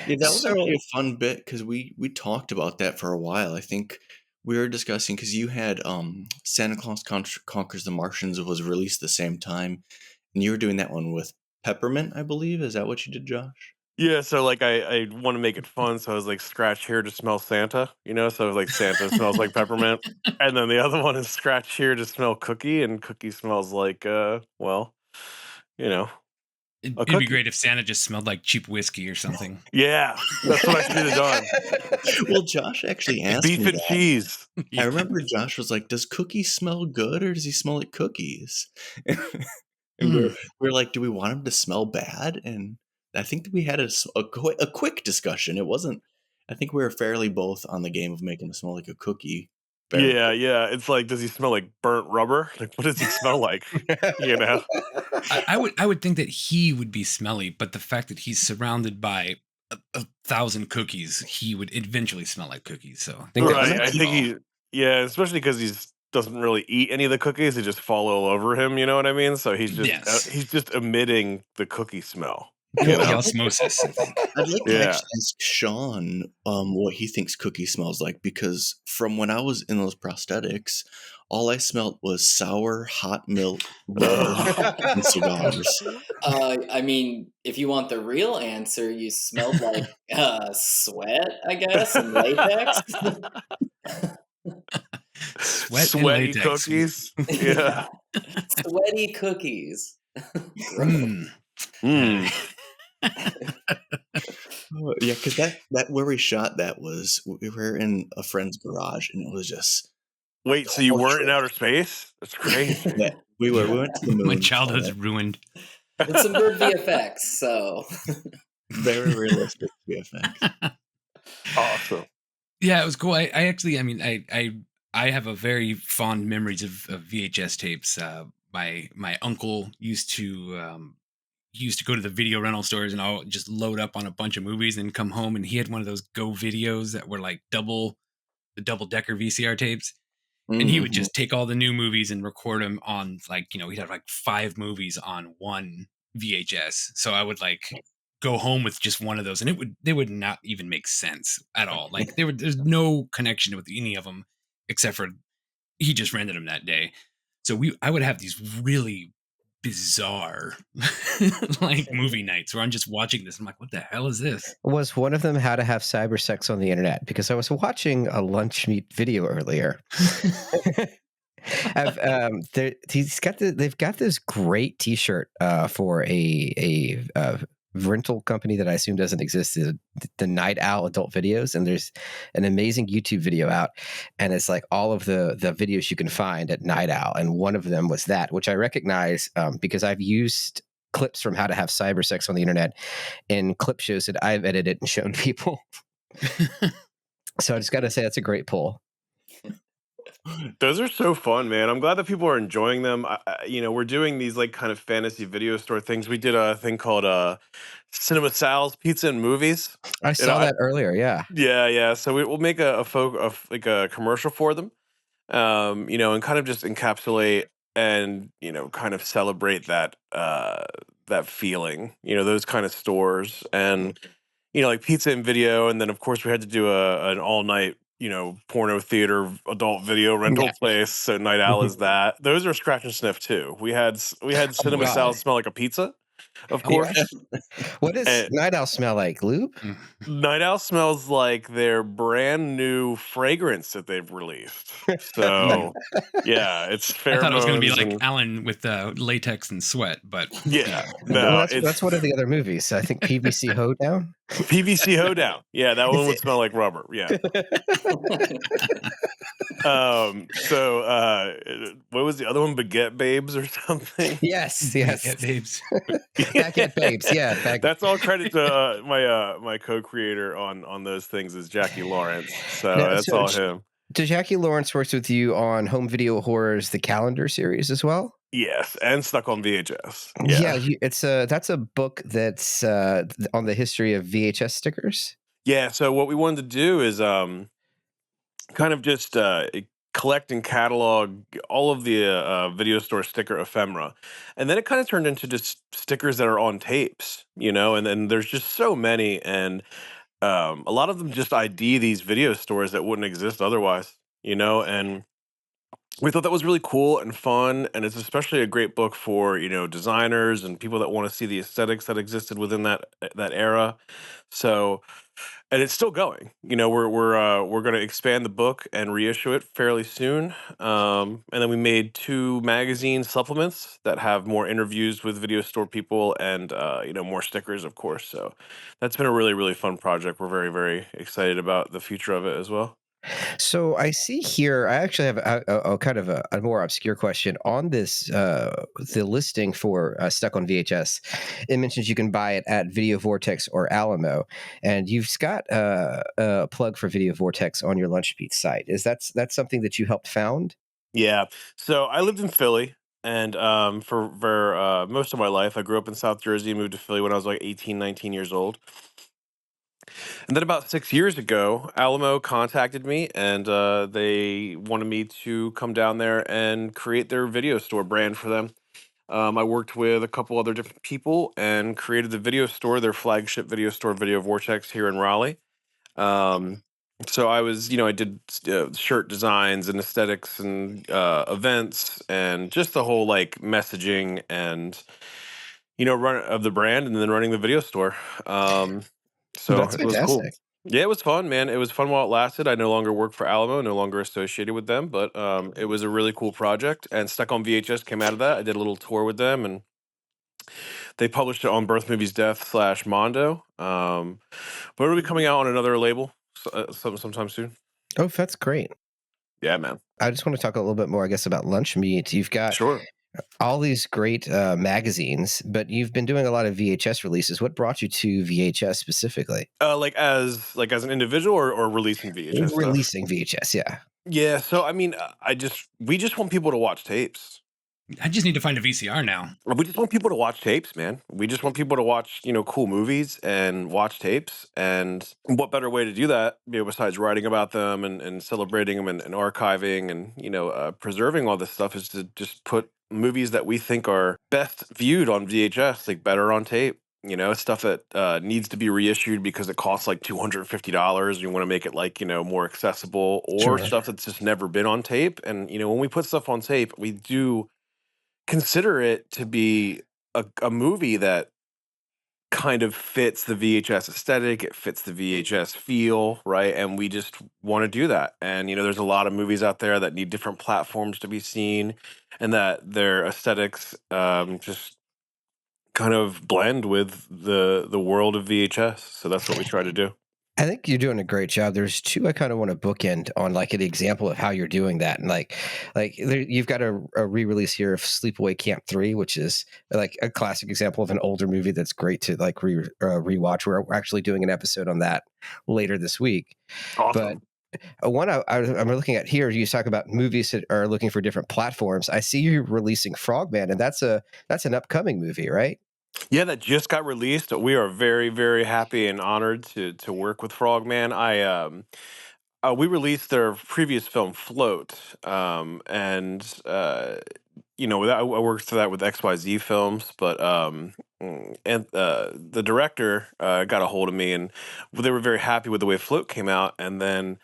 Yeah, that was So- actually a fun bit because we talked about that for a while. I think we were discussing because you had Santa Claus Conquers the Martians was released the same time, and you were doing that one with Peppermint, I believe. Is that what you did, Josh? Yeah, so like I want to make it fun, so I was like scratch here to smell Santa, so like Santa smells like peppermint, and then the other one is scratch here to smell cookie, and cookie smells like well, you know, It'd a be cookie. great if Santa just smelled like cheap whiskey or something. Yeah, that's what I should have done. Well, Josh actually asked Beef me and that. cheese. I Yeah. remember Josh was like, "Does Cookie smell good, or does he smell like cookies?" And Hmm. we're like, "Do we want him to smell bad?" And I think that we had a quick discussion. It wasn't. I think we were fairly both on the game of making him smell like a cookie. Very Yeah. It's like, does he smell like burnt rubber? Like, what does he smell like? You know? I would think that he would be smelly, but the fact that he's surrounded by a 1,000 cookies, he would eventually smell like cookies. So I think that was Right. a I good think call. especially because he's doesn't really eat any of the cookies. They just fall all over him. You know what I mean? So Yes. he's just emitting the cookie smell. The You know? osmosis, I think. I'd like to Yeah. actually ask Sean what he thinks cookie smells like because from when I was in those prosthetics, all I smelled was sour hot milk, rubber, and cigars. I mean, if you want the real answer, you smelled like sweat, I guess, and latex. Sweat and Sweaty latex. cookies. Yeah. Yeah. Sweaty cookies. Gross. Mm. Mm. Oh, yeah, because that where we shot that was we were in a friend's garage, and it was just Wait, so you weren't in torturous. outer space? That's crazy. Yeah, we went to the My moon, childhood's but ruined. With some good VFX, so very realistic VFX. Awesome. Yeah, it was cool. I actually, I mean, I have a very fond memories of VHS tapes. My uncle used to go to the video rental stores and I'll just load up on a bunch of movies and come home, and he had one of those Go videos that were like the double decker VCR tapes. And he would Mhm. just take all the new movies and record them on, like, he'd have like 5 movies on one VHS. So I would like go home with just one of those, and they would not even make sense at all. Like there's no connection with any of them except for he just rented them that day. So I would have these really bizarre like movie nights where I'm just watching this. I'm like, what the hell is this? Was one of them how to have cyber sex on the internet? Because I was watching a Lunchmeat video earlier. They've got this great T-shirt for a rental company that I assume doesn't exist. The Night Owl Adult Videos, and there's an amazing YouTube video out, and it's like all of the videos you can find at Night Owl, and one of them was that, which I recognize because I've used clips from how to have cyber sex on the internet in clip shows that I've edited and shown people. So I just got to say that's a great pull. Those are so fun, man. I'm glad that people are enjoying them. We're doing these like kind of fantasy video store things. We did a thing called Cinema Sal's Pizza and Movies. I saw that earlier. Yeah. Yeah. So we'll make like a commercial for them, and kind of just encapsulate and kind of celebrate that feeling. Those kind of stores and like pizza and video, and then of course we had to do an all night porno theater adult video rental Yeah. place. So Night Owl is that. Those are scratch and sniff too. We had Cinema God. Salad smell like a pizza, of Oh, course. What does And Night Owl smell like? Lube? Night Owl smells like their brand new fragrance that they've released. So yeah, it's I thought it was going to be pheromones like and Alan with latex and sweat, but yeah, Well, no, that's it's one of the other movies. I think PVC Hoedown. PVC Hoedown. Yeah, that one would smell like rubber. Yeah. What was the other one? Baguette Babes or something? Yes, Baguette Babes. Baguette Babes. Yeah, That's all credit to my co-creator on those things is Jackie Lawrence. So Now, that's all him. Jackie Lawrence works with you on Home Video Horrors, the Calendar series as well. Yes, and Stuck on VHS. Yeah, that's a book that's on the history of VHS stickers. Yeah. So what we wanted to do is kind of just collect and catalog all of the video store sticker ephemera, and then it kind of turned into just stickers that are on tapes, and then there's just so many, and a lot of them just ID these video stores that wouldn't exist otherwise, and we thought that was really cool and fun, and it's especially a great book for designers and people that want to see the aesthetics that existed within that era. So, and it's still going. We're going to expand the book and reissue it fairly soon. And then we made 2 magazine supplements that have more interviews with video store people and more stickers, of course. So that's been a really really fun project. We're very very excited about the future of it as well. So I see here, I actually have a kind of a more obscure question on this. The listing for Stuck on VHS, it mentions you can buy it at Video Vortex or Alamo, and you've got a plug for Video Vortex on your Lunchmeat site. That's something that you helped found? Yeah. So I lived in Philly. And for most of my life, I grew up in South Jersey, moved to Philly when I was like 18, 19 years old. And then about 6 years ago, Alamo contacted me and they wanted me to come down there and create their video store brand for them. I worked with a couple other different people and created the video store, their flagship video store, Video Vortex, here in Raleigh. Um, so I did shirt designs and aesthetics and events and just the whole like messaging and run of the brand and then running the video store. So That's it was cool. fantastic. Yeah, it was fun, man. It was fun while it lasted. I no longer work for Alamo, no longer associated with them, but it was a really cool project. And Stuck on VHS came out of that. I did a little tour with them, and they published it on Birth Movies Death slash Mondo. But it'll be coming out on another label sometime soon. Oh, that's great. Yeah, man. I just want to talk a little bit more, I guess, about Lunchmeat. You've got Sure. all these great magazines, but you've been doing a lot of VHS releases. What brought you to VHS specifically? Like as an individual or releasing VHS stuff. Releasing VHS, yeah. Yeah. So I mean, we just want people to watch tapes. I just need to find a VCR now. We just want people to watch tapes, man. We just want people to watch, cool movies and watch tapes. And what better way to do that, besides writing about them and celebrating them and archiving and, preserving all this stuff is to just put movies that we think are best viewed on VHS, like better on tape. Stuff that needs to be reissued because it costs like $250. You want to make it like, more accessible, or Sure. stuff that's just never been on tape. And, when we put stuff on tape, we do consider it to be a movie that kind of fits the VHS aesthetic, it fits the VHS feel, right? And we just want to do that. And there's a lot of movies out there that need different platforms to be seen, and that their aesthetics just kind of blend with the world of VHS. So that's what we try to do. I think you're doing a great job. There's two I kind of want to bookend on, like an example of how you're doing that, and you've got a re-release here of Sleepaway Camp 3, which is like a classic example of an older movie that's great to like rewatch. We're actually doing an episode on that later this week. Awesome. But one I'm looking at here, you talk about movies that are looking for different platforms. I see you releasing Frogman, and that's an upcoming movie, right? Yeah, that just got released. We are very, very happy and honored to work with Frogman. We released their previous film, Float, and I worked for that with XYZ Films, but and the director got a hold of me, and they were very happy with the way Float came out, and then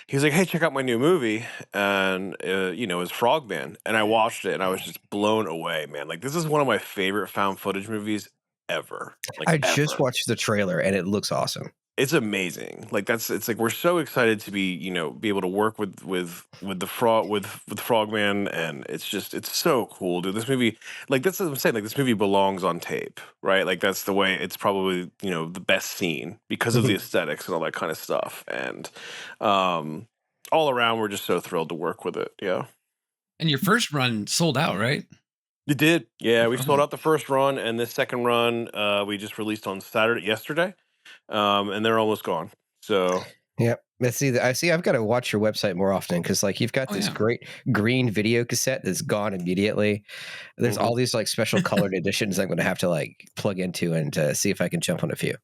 he was like, "Hey, check out my new movie," and it's Frogman, and I watched it, and I was just blown away, man. Like, this is one of my favorite found footage movies ever. Like, I just ever. watched the trailer, and it looks awesome. It's amazing. Like, it's like we're so excited to be able to work with Frogman, and it's so cool, dude. This movie, like, that's what I'm saying. Like, this movie belongs on tape, right? Like, that's the way it's probably the best scene because of the aesthetics and all that kind of stuff. And all around, we're just so thrilled to work with it. Yeah. And your first run sold out, right? It did. Yeah, we sold out the first run, and this second run we just released on yesterday, and they're almost gone. So Yep. Let's see. I've got to watch your website more often because, like, you've got this great green video cassette that's gone immediately. There's all these like special colored editions I'm going to have to like plug into and see if I can jump on a few.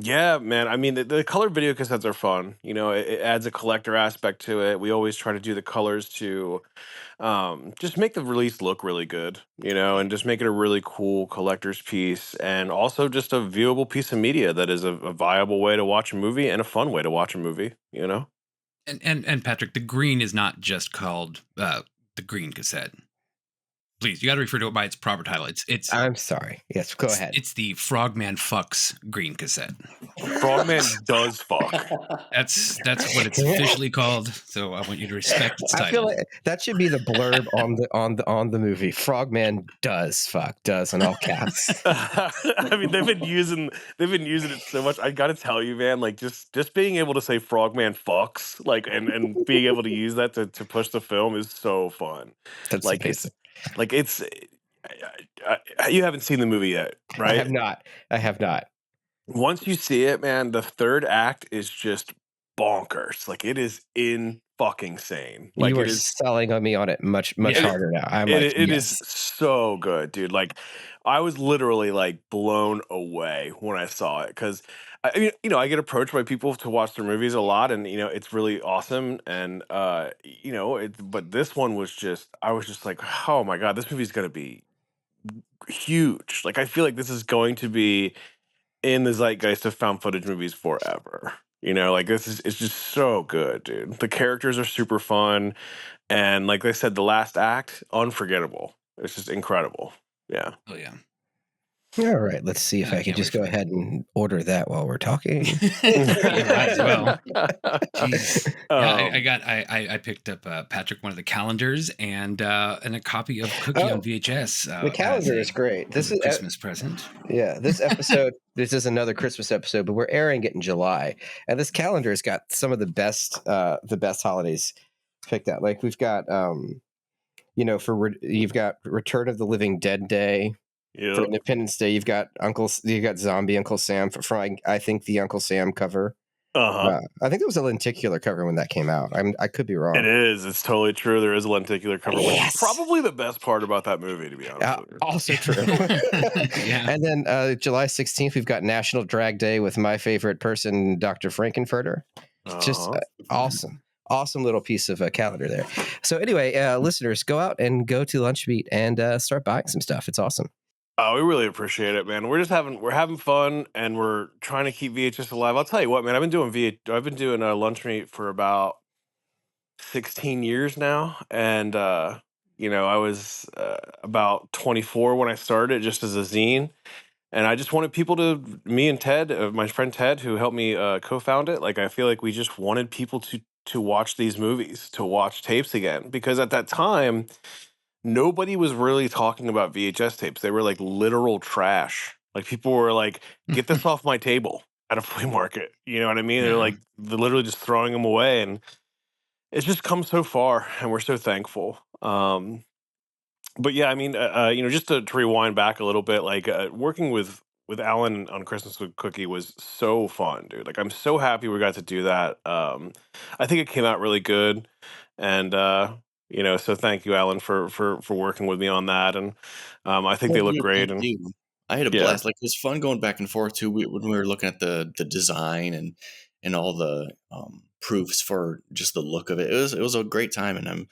yeah, man. I mean, the colored video cassettes are fun. It adds a collector aspect to it. We always try to do the colors to just make the release look really good, and just make it a really cool collector's piece, and also just a viewable piece of media that is a viable way to watch a movie and a fun way to watch a movie. And Patrick, the green is not just called the green cassette. Please, you got to refer to it by its proper title. It's. I'm sorry. Yes, go ahead. It's the Frogman Fucks green cassette. Frogman does fuck. That's what it's officially called. So I want you to respect its title. I feel like that should be the blurb on the movie. Frogman does fuck, does in all caps. I mean, they've been using it so much. I gotta tell you, man, like just being able to say Frogman fucks, like, and being able to use that to push the film is so fun. That's Like, amazing. You haven't seen the movie yet, right? I have not. Once you see it, man, the third act is just bonkers. Like, it is in fucking sane. Like, You are it is selling on me on it much harder now. I'm like, it yes. is so good, dude. Like, I was literally like blown away when I saw it, because I mean, I get approached by people to watch their movies a lot, and it's really awesome, and but this one was I was just like, oh my god, this movie's gonna be huge. Like, I feel like this is going to be in the zeitgeist of found footage movies forever. Like, it's just so good, dude. The characters are super fun, and like I said, the last act, unforgettable. It's just incredible. Yeah. Oh yeah. All right, let's see if I I can can't wait just go for it. ahead and order that while we're talking. You might as well. Jeez. Yeah, I Um, got I picked up Patrick one of the calendars and a copy of Cookie on Oh, VHS the calendar is as great. a Christmas present. Yeah, this episode, this is another Christmas episode, but we're airing it in July, and this calendar's got some of the best holidays picked out. Like we've got, you've got Return of the Living Dead Day for yep. Independence Day. You've got Zombie Uncle Sam for I think the Uncle Sam cover. Uh-huh. I think it was a lenticular cover when that came out. I could be It wrong. is. It's totally true. There is a lenticular cover, which is Yes. probably the best part about that movie, to be honest with you. Also true. Yeah. And then July 16th, we've got National Drag Day with my favorite person, Dr. Frankenfurter. Just Uh-huh. awesome little piece of a calendar there. So anyway, listeners, go out and go to Lunchmeat and start buying some stuff. It's awesome. Oh, we really appreciate it, man. We're having fun, and we're trying to keep VHS alive. I'll tell you what, man. I've been doing Lunchmeat for about 16 years now, and I was about 24 when I started, just as a zine. And I just wanted people me and Ted, my friend Ted, who helped me co-found it. Like, I feel like we just wanted people to watch these movies, to watch tapes again, because at that time, nobody was really talking about VHS tapes. They were like literal trash. Like people were like, "Get this off my table at a flea market." You know what I mean? Yeah. They're literally just throwing them away, and it's just come so far, and we're so thankful. But yeah, I mean, just to rewind back a little bit, like working with Alan on Christmas with Cookie was so fun, dude. Like I'm so happy we got to do that. I think it came out really good, and so thank you, Alan, for working with me on that. And I think Oh, they look dude, great. thank And you. I had a yeah, blast. Like it was fun going back and forth too. When we were looking at the design and all the proofs for just the look of it. It was a great time, and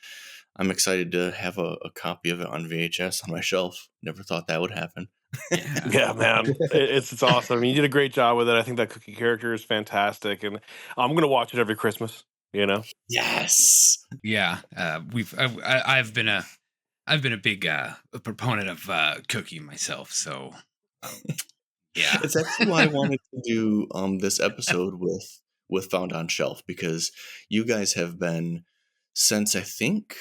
I'm excited to have a copy of it on VHS on my shelf. Never thought that would happen. Yeah. yeah, man, it's awesome. I mean, you did a great job with it. I think that Cookie character is fantastic, and I'm gonna watch it every Christmas. You know. Yes. Yeah. I've been a big a proponent of Cookie myself, so yeah. It's actually why I wanted to do this episode with Found on Shelf, because you guys have been, since I think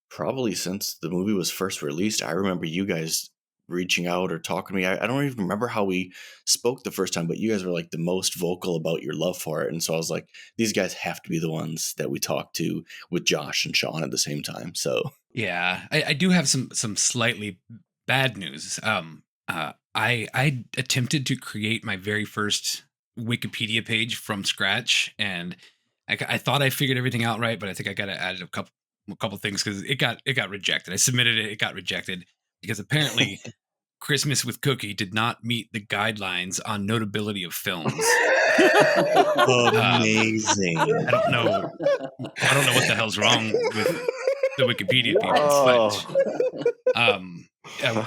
probably since the movie was first released. I remember you guys reaching out or talking to me. I don't even remember how we spoke the first time, but you guys were like the most vocal about your love for it. And so I was like, these guys have to be the ones that we talk to, with Josh and Sean at the same time. So Yeah, I do have some slightly bad news. I attempted to create my very first Wikipedia page from scratch, and I thought I figured everything out right, but I think I got to add a couple things because it got rejected. I submitted it, it got rejected because apparently Christmas with Cookie did not meet the guidelines on notability of films. amazing. I don't know what the hell's wrong with the Wikipedia people, Oh.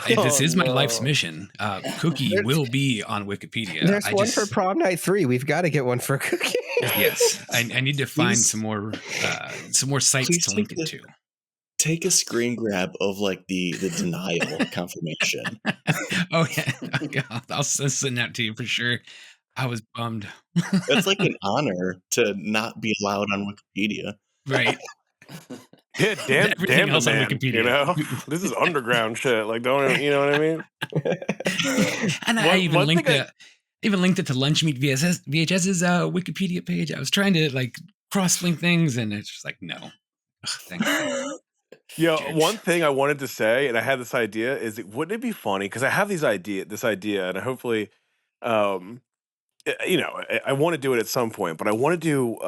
but this is my life's mission. Cookie will be on Wikipedia. There's one for Prom Night 3. We've got to get one for Cookie. Yes, I need to find Please- some more sites please to link take it to. Take a screen grab of like the denial confirmation. Oh yeah, okay, I'll send that to you for sure. I was bummed. That's like an honor to not be allowed on Wikipedia. Right. Yeah, damn Everything the else on man, Wikipedia. you know? This is underground shit. Like, don't you know what I mean? And I even linked it to Lunchmeat VHS's Wikipedia page. I was trying to like cross-link things, and it's just like no. Ugh, thank God. Yeah, Jerks. one thing I wanted to say, and I had this idea, is wouldn't it be funny? Because I have this idea, and hopefully, um, I want to do it at some point, but I want to do.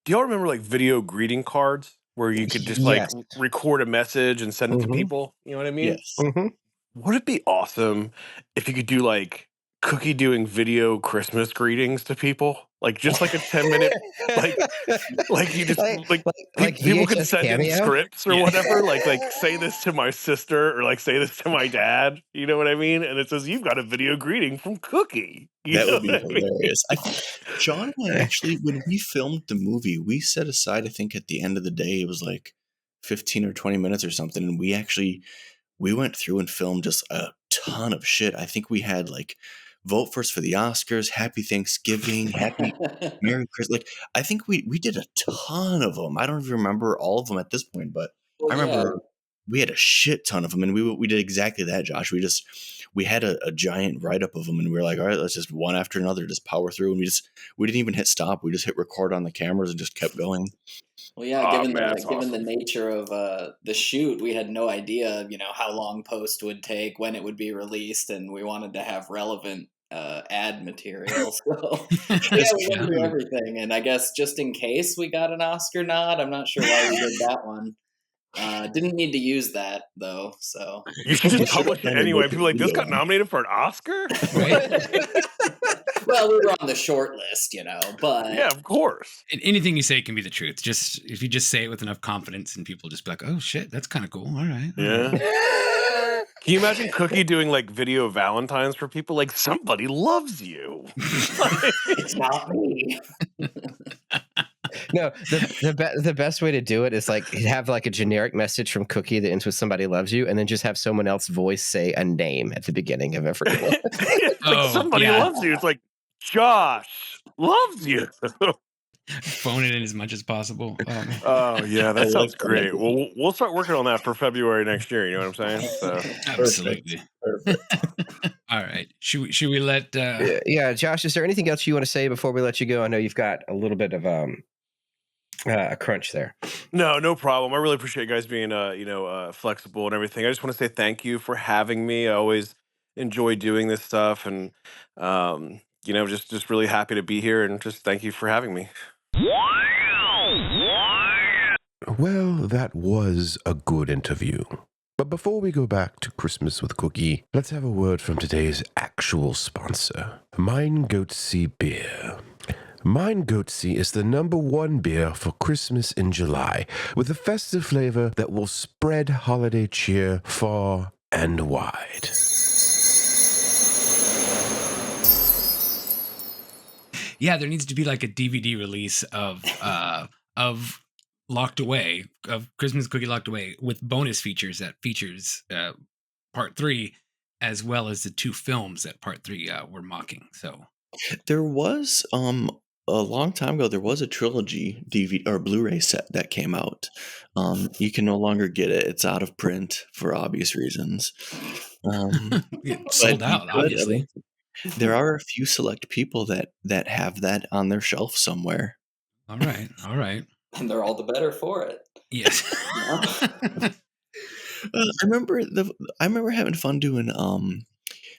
Do y'all remember like video greeting cards where you could just like Yes. record a message and send it to Mhm. people? You know what I mean? Yes. Mhm. Would it be awesome if you could do like Cookie doing video Christmas greetings to people? Like just like a 10-minute, like you just people could VHS send in cameo? scripts or Yeah. whatever, like say this to my sister or like say this to my dad. You know what I mean? And it says you've got a video greeting from Cookie. You That know would be what I mean? hilarious. Sean and I actually, when we filmed the movie, we set aside, I think at the end of the day, it was like 15 or 20 minutes or something. And we went through and filmed just a ton of shit. I think we had like vote first for the Oscars, Happy Thanksgiving, Happy Merry Christmas. Like I think we did a ton of them. I don't even remember all of them at this point, but I Well, yeah. remember we had a shit ton of them, and we did exactly that, Josh. We had a giant write up of them, and we were like, all right, let's just one after another just power through, and we didn't even hit stop. We just hit record on the cameras and just kept going. Well, yeah, Oh, given man, that's given the awesome. nature of the shoot, we had no idea, how long post would take, when it would be released, and we wanted to have relevant ad material. So yeah, we went through everything, and I guess just in case we got an Oscar nod, I'm not sure why we did that one. Didn't need to use that though, so You should just You should've publish it done a anyway. naked People are like, this video. got nominated for an Oscar? Right? well, we were on the short list, but Yeah, of course. And anything you say can be the truth. Just if you just say it with enough confidence, and people just be like, "Oh shit, that's kind of cool." All right. all Yeah. right." Can you imagine Cookie doing like video Valentines for people? Like, somebody loves you. it's not me. No, the best way to do it is like have like a generic message from Cookie that ends with "somebody loves you," and then just have someone else voice say a name at the beginning of every one. It's like Oh, somebody yeah. loves you. It's like Josh loves you. Phone it in as much as possible. Oh, man. Oh yeah, I that like sounds that. great. Well, we'll start working on that for February next year. You know what I'm saying? So Absolutely. Perfect. All right. Should we let? Yeah, Josh, is there anything else you want to say before we let you go? I know you've got a little bit of a crunch there. no problem. I really appreciate you guys being flexible and everything. I just want to say thank you for having me. I always enjoy doing this stuff, and just really happy to be here, and just thank you for having me. Well, that was a good interview. But before we go back to Christmas with Cookie, let's have a word from today's actual sponsor, Mein Goatsy Beer. Mein Goatsy is the #1 beer for Christmas in July, with a festive flavor that will spread holiday cheer far and wide. Yeah, there needs to be like a DVD release of Locked Away, of Christmas Cookie Locked Away, with bonus features that features part 3, as well as the 2 films that part 3 were mocking. So There was a long time ago there was a trilogy DVD or Blu-ray set that came out. You can no longer get it. It's out of print for obvious reasons. it sold But you out, could obviously. There are a few select people that have that on their shelf somewhere. All right. And they're all the better for it. Yes. I remember having fun doing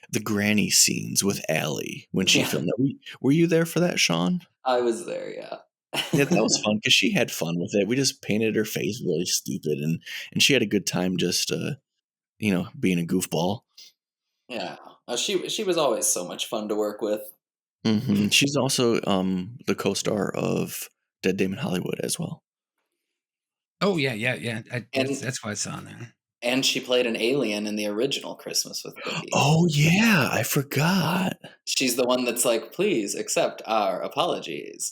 the granny scenes with Allie when she Yeah. filmed that. Were you there for that, Sean? I was there, yeah. Yeah, that was fun because she had fun with it. We just painted her face really stupid, and she had a good time just being a goofball. Yeah. She was always so much fun to work with. She's also the co-star of Dead Damon Hollywood as well. Oh yeah. And- That's why it's on there. And she played an alien in the original Christmas with Cookie. Oh yeah, I forgot. She's the one that's like, please accept our apologies.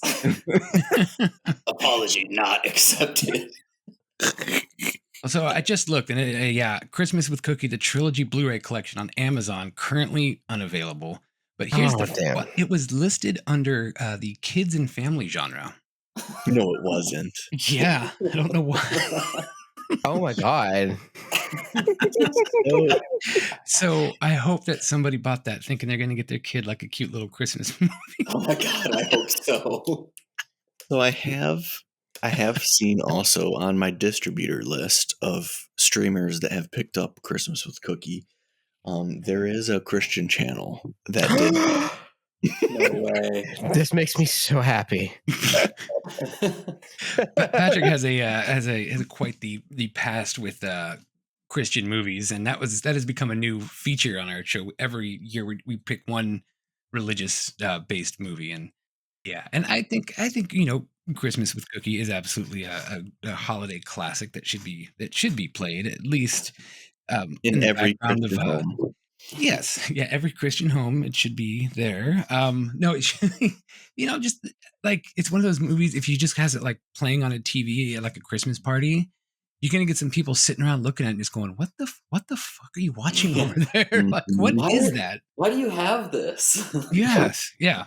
Apology not accepted. So I just looked, and Christmas with Cookie, the trilogy Blu-ray collection on Amazon, currently unavailable. But here's damn. it was listed under the kids and family genre. No, it wasn't. Yeah, I don't know why. Oh my god. So I hope that somebody bought that thinking they're going to get their kid like a cute little Christmas movie. Oh my god, I hope so. So I have seen also on my distributor list of streamers that have picked up Christmas with Cookie. There is a Christian channel that did. No way. This makes me so happy. Patrick has quite the past with Christian movies, and that has become a new feature on our show. Every year we pick one religious based movie, and I think Christmas with Cookie is absolutely a holiday classic that should be played at least in the every background Christian home. Yes, every Christian home, it should be there. No, it should, just like it's one of those movies. If you just has it like playing on a TV at like a Christmas party, you're gonna get some people sitting around looking at it and just going, what the fuck are you watching over there? Like, Mhm. what Why is are- that? Why do you have this? Yes, yeah.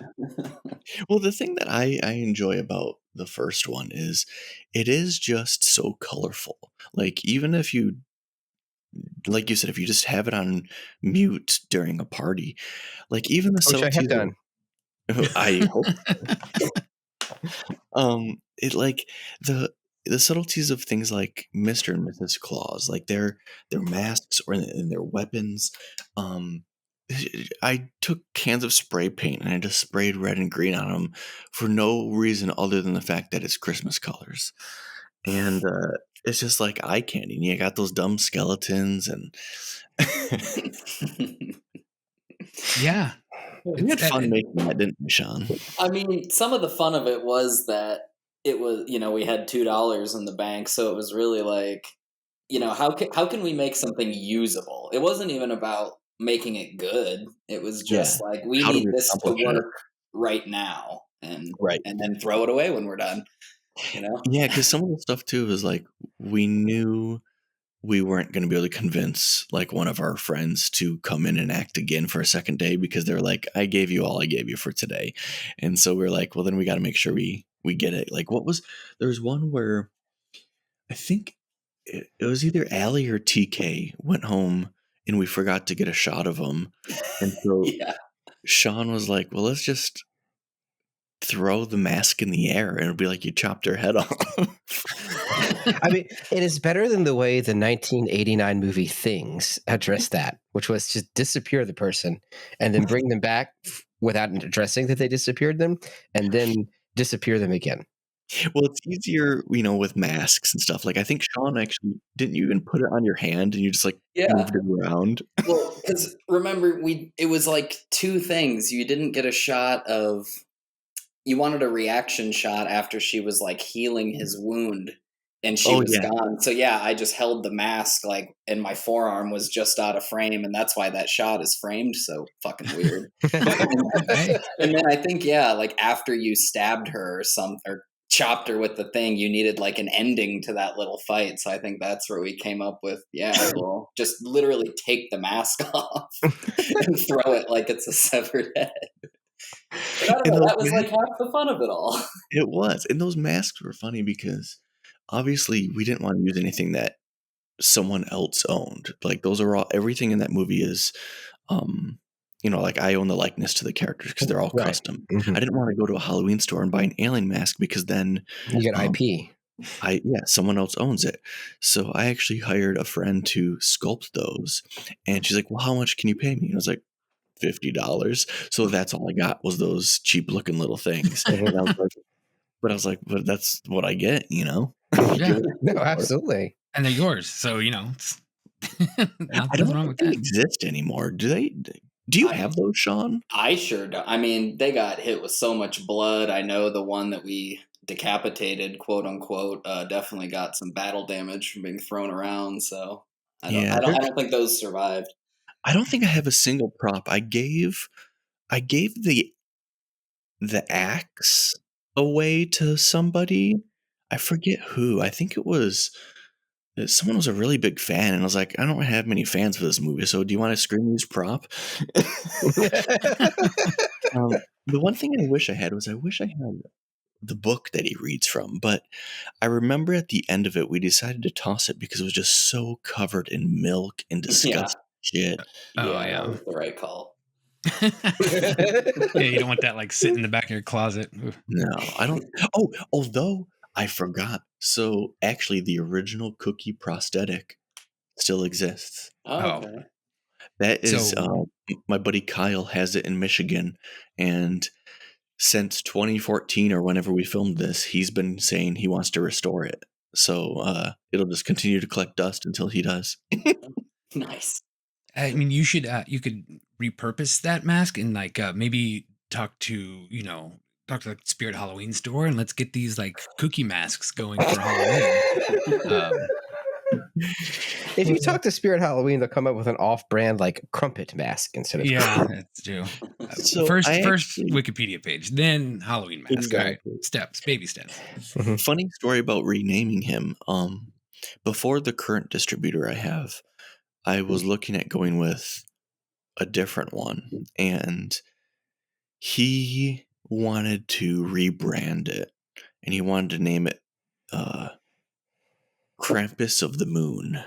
Well, the thing that I enjoy about the first one is it is just so colorful. Like, even if you, like you said, if you just have it on mute during a party, like even the Which I have subtleties done. I hope it like the the subtleties of things like Mr. and Mrs. Claus, like their masks or in their weapons. Um I took cans of spray paint and I just sprayed red and green on them for no reason other than the fact that it's Christmas colors. And it's just like eye candy. And you got those dumb skeletons and Yeah. we had fun making that, didn't we, Sean? I mean, some of the fun of it was that it was, we had $2 in the bank, so it was really like, how can we make something usable? It wasn't even about making it good. It was just like, we How do need we this to accomplish it? work right now, and Right. then throw it away when we're done. Yeah, because some of the stuff too is like we knew we weren't going to be able to convince like one of our friends to come in and act again for a second day because they're like, I gave you all I gave you for today. And so we're like, well, then we got to make sure we get it. Like there was one where I think it was either Allie or TK went home and we forgot to get a shot of them. And so Yeah. Sean was like, well, let's just throw the mask in the air and it'll be like you chopped her head off. I mean, it is better than the way the 1989 movie Things addressed that, which was just disappear the person and then bring them back without addressing that they disappeared them and then disappear them again. Well, it's easier, with masks and stuff. Like, I think Sean actually didn't you even put it on your hand and you just like Yeah. moved it around? Well, because remember, it was like two things. You didn't get a shot of. You wanted a reaction shot after she was like healing his wound, and she was gone. So yeah, I just held the mask like, and my forearm was just out of frame, and that's why that shot is framed so fucking weird. And then I think like after you stabbed her or chopped her with the thing, you needed like an ending to that little fight. So I think that's where we came up with, well, just literally take the mask off and throw it like it's a severed head. But I don't know, that was like half the fun of it all. It was. And those masks were funny because obviously we didn't want to use anything that someone else owned. Like those are all everything in that movie is like I own the likeness to the characters because they're all custom. Mhm. I didn't want to go to a Halloween store and buy an alien mask because then You get IP. someone else owns it. So I actually hired a friend to sculpt those. And she's like, well, how much can you pay me? And I was like, $50. So that's all I got was those cheap looking little things. And I was like, but that's what I get, Yeah. No, absolutely. And they're yours. So, it's I nothing don't wrong think with they that. exist anymore. Do you have those, Sean? I sure don't. I mean, they got hit with so much blood. I know the one that we decapitated, quote unquote, definitely got some battle damage from being thrown around. So I don't think those survived. I don't think I have a single prop. I gave the axe away to somebody. I forget who. I think it was someone was a really big fan, and I was like, I don't have many fans for this movie, so do you want to screen use prop? The one thing I wish I had was I wish I had the book that he reads from, but I remember at the end of it, we decided to toss it because it was just so covered in milk and disgusting shit. Oh, That was the right call. Yeah, you don't want that like sitting in the back of your closet. Ooh. No, I don't. Oh, although I forgot. So actually, the original cookie prosthetic still exists. Oh, okay. That is, So- my buddy Kyle has it in Michigan, and since 2014 or whenever we filmed this, he's been saying he wants to restore it. So it'll just continue to collect dust until he does. Nice. I mean, you could repurpose that mask and like maybe talk to like Spirit Halloween store and let's get these like cookie masks going for Halloween. If you talk to Spirit Halloween, they'll come up with an off-brand like crumpet mask instead of that's true. So first I actually- Wikipedia page, then Halloween mask. All right. Exactly. Steps, baby steps. Funny story about renaming him. before the current distributor I have, I was looking at going with a different one, and he wanted to rebrand it, and he wanted to name it uh, Krampus of the Moon.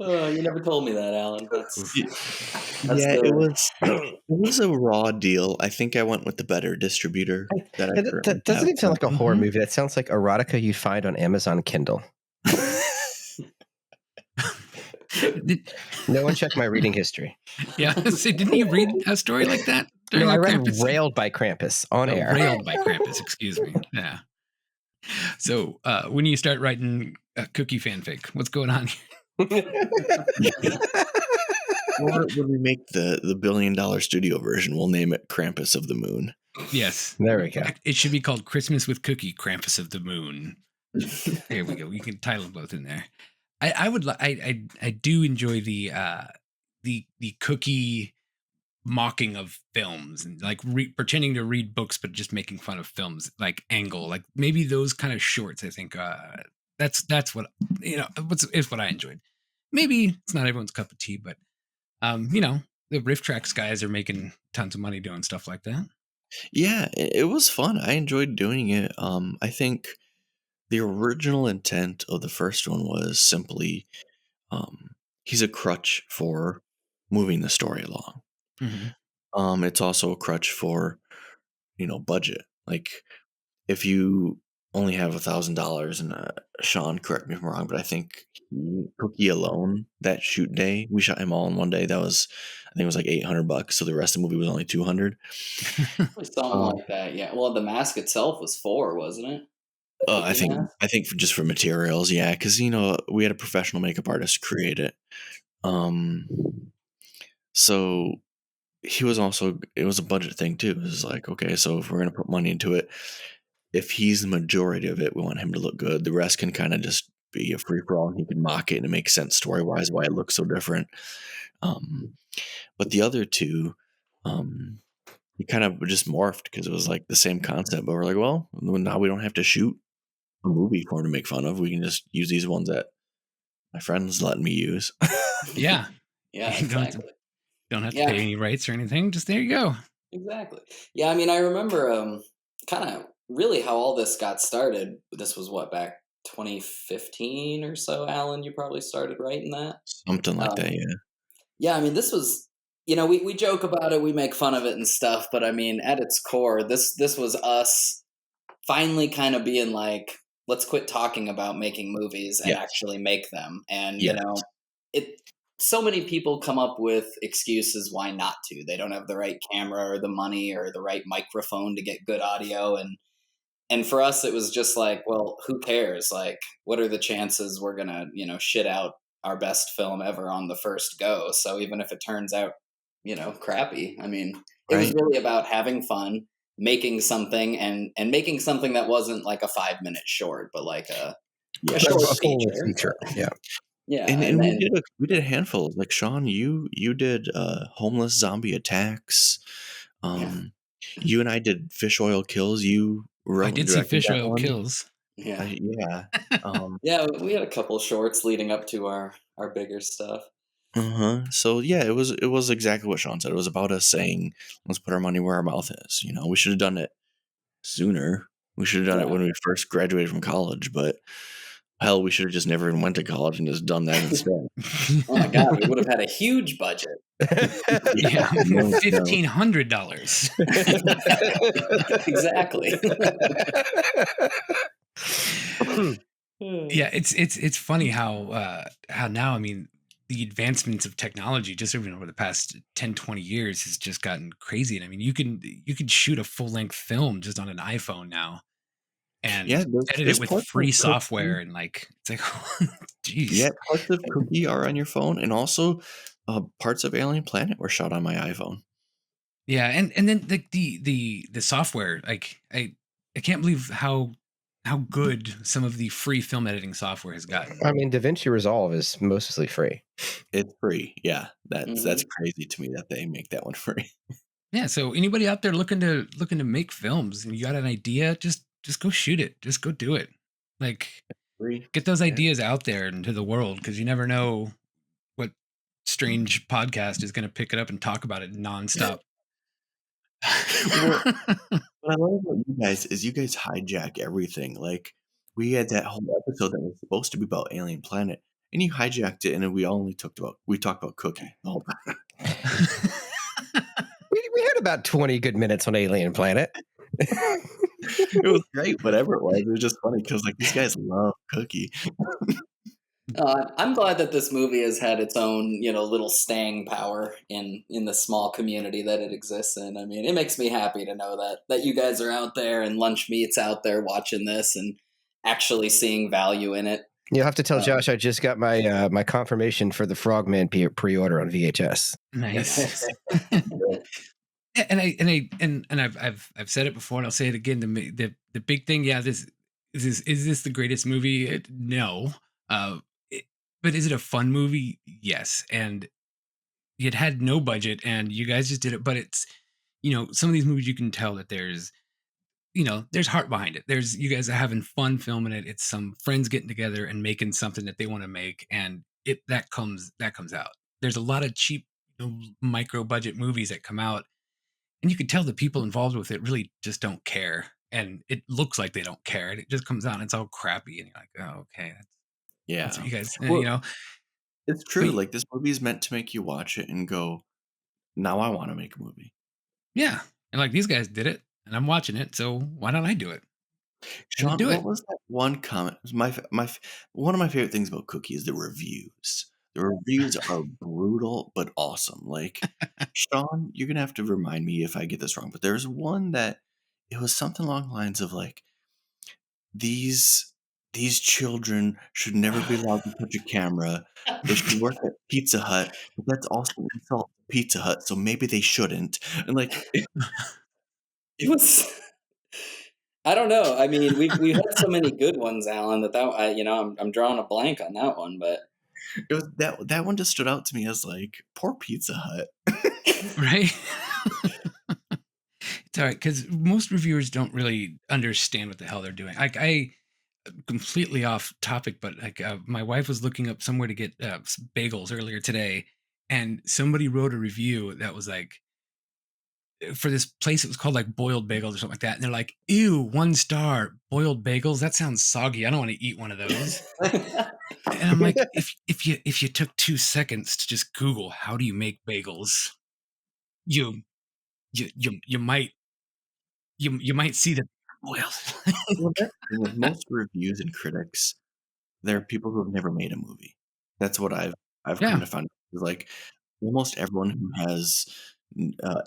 You never told me that, Alan. That's Yeah, it good. was a raw deal. I think I went with the better distributor that I currently That doesn't have. even sound like a horror Mhm. movie. That sounds like erotica you'd find on Amazon Kindle. Did- No one checked my reading history. yeah. So didn't you read a story like that during No, I our read Krampus? Railed by Krampus on air. Railed by Krampus. Excuse me. Yeah. So when you start writing a cookie fanfic, what's going on here? Or when we make the $1 billion studio version, we'll name it Krampus of the Moon. Yes. There we go. It should be called Christmas with Cookie, Krampus of the Moon. There we go. We can title them both in there. I do enjoy the cookie mocking of films and like pretending to read books but just making fun of films, like Angle, like maybe those kind of shorts. I think that's what is what I enjoyed. Maybe it's not everyone's cup of tea, but the Riff Tracks guys are making tons of money doing stuff like that. Yeah, it was fun. I enjoyed doing it. I think the original intent of the first one was simply he's a crutch for moving the story along. It's also a crutch for budget. Like if you only have $1,000, and Sean, correct me if I'm wrong, but I think Cookie alone that shoot day, we shot him all in one day. That was, I think it was like $800. So the rest of the movie was only 200. Something like that. Yeah. Well, the mask itself was 4, wasn't it? I Cookie mask? think just for materials, yeah, because we had a professional makeup artist create it. So he was also, it was a budget thing too. It was like, okay, so if we're gonna put money into it, if he's the majority of it, we want him to look good. The rest can kind of just be a free for all, and he can mock it, and it makes sense story wise why it looks so different. But the other two, we kind of just morphed because it was like the same concept. But we're like, well, now we don't have to shoot a movie for him to make fun of. We can just use these ones that my friends letting me use. Yeah. Yeah, You exactly. don't have to Yeah. pay any rights or anything. Just there you go. Exactly. Yeah, I mean, I remember kind of really how all this got started. This was what, back 2015 or so, Alan? You probably started writing that? Something like that, yeah. Yeah, I mean, this was, we joke about it, we make fun of it and stuff, but I mean, at its core, this was us finally kind of being like, let's quit talking about making movies and Yes. actually make them. And Yes. so many people come up with excuses why not to. They don't have the right camera or the money or the right microphone to get good audio, and for us it was just like, well, who cares? Like, what are the chances we're gonna shit out our best film ever on the first go? So even if it turns out crappy, I mean, it was Right. really about having fun, making something, and making something that wasn't like a 5-minute short, but like a short A full feature. feature. Yeah. Yeah, And we did a handful. Like Sean, you did homeless zombie attacks. You and I did fish oil kills. You I did see directed Fish that Oil one. Kills. yeah. Yeah. Yeah, we had a couple shorts leading up to our bigger stuff. So yeah, it was exactly what Sean said. It was about us saying, let's put our money where our mouth is. We should have done it sooner. We should have done it when we first graduated from college, but hell, we should have just never even went to college and just done that instead. Oh my god, we would have had a huge budget. Yeah, No. $1,500. Exactly. Yeah, it's funny how now, I mean, the advancements of technology just over the past 10, 20 years has just gotten crazy. And I mean, you can shoot a full length film just on an iPhone now and Yeah, edit there's it with parts of free Cookie- software, and like it's like, geez. Yeah, parts of Cookie are on your phone, and also parts of Alien Planet were shot on my iPhone. Yeah, and then the software, like I can't believe how good some of the free film editing software has gotten. I mean, DaVinci Resolve is mostly free. It's free. Yeah, that's Mhm. crazy to me that they make that one free. Yeah, so anybody out there looking to make films and you got an idea, just just go shoot it. Just go do it. Like, Agree. get those Yeah. ideas out there into the world because you never know what strange podcast is going to pick it up and talk about it nonstop. Well, what I love about you guys is you guys hijack everything. Like we had that whole episode that was supposed to be about Alien Planet, and you hijacked it, and then we talked about Cookie the whole time. We had about 20 good minutes on Alien Planet. It was great, whatever it was. It was just funny because like these guys love Cookie. I'm glad that this movie has had its own, little staying power in the small community that it exists in. I mean, it makes me happy to know that you guys are out there and Lunchmeat's out there watching this and actually seeing value in it. You'll have to tell Um, Josh I just got my my confirmation for the Frogman pre-order on VHS. Nice. And I've said it before and I'll say it again. The big thing, yeah, is this the greatest movie? No. It- but is it a fun movie? Yes. And it had no budget and you guys just did it. But it's, some of these movies you can tell that there's heart behind it. There's you guys are having fun filming it. It's some friends getting together and making something that they want to make, and that comes out. There's a lot of cheap, micro budget movies that come out, and you can tell the people involved with it really just don't care, and it looks like they don't care, and it just comes out and it's all crappy, and you're like, oh, okay, that's what Yeah. you guys, Well, it's true. but Like this movie is meant to make you watch it and go, now I want to make a movie. yeah, and like these guys did it, and I'm watching it, so why don't I do it? And Sean, do what it. was that one comment? One of my favorite things about Cookie is the reviews. The reviews are brutal but awesome. Like, Sean, you're gonna have to remind me if I get this wrong, but there's one that it was something along the lines of like these these children should never be allowed to touch a camera. They should work at Pizza Hut, but that's also an insult to Pizza Hut, so maybe they shouldn't. And like it was. I don't know. I mean, we've had so many good ones, Alan. I'm drawing a blank on that one, but it was that one just stood out to me as like poor Pizza Hut. Right? It's all right because most reviewers don't really understand what the hell they're doing. Like I completely off topic, but like my wife was looking up somewhere to get bagels earlier today, and somebody wrote a review that was like for this place. It was called like Boiled Bagels or something like that, and they're like, "Ew, 1 star boiled bagels. That sounds soggy. I don't want to eat one of those." And I'm like, if you took 2 seconds to just Google how do you make bagels, you you might you might see that they're boiled. Well, that's the thing with most reviews and critics, they're people who have never made a movie. That's what I've come Yeah. to find out. Is like almost everyone who has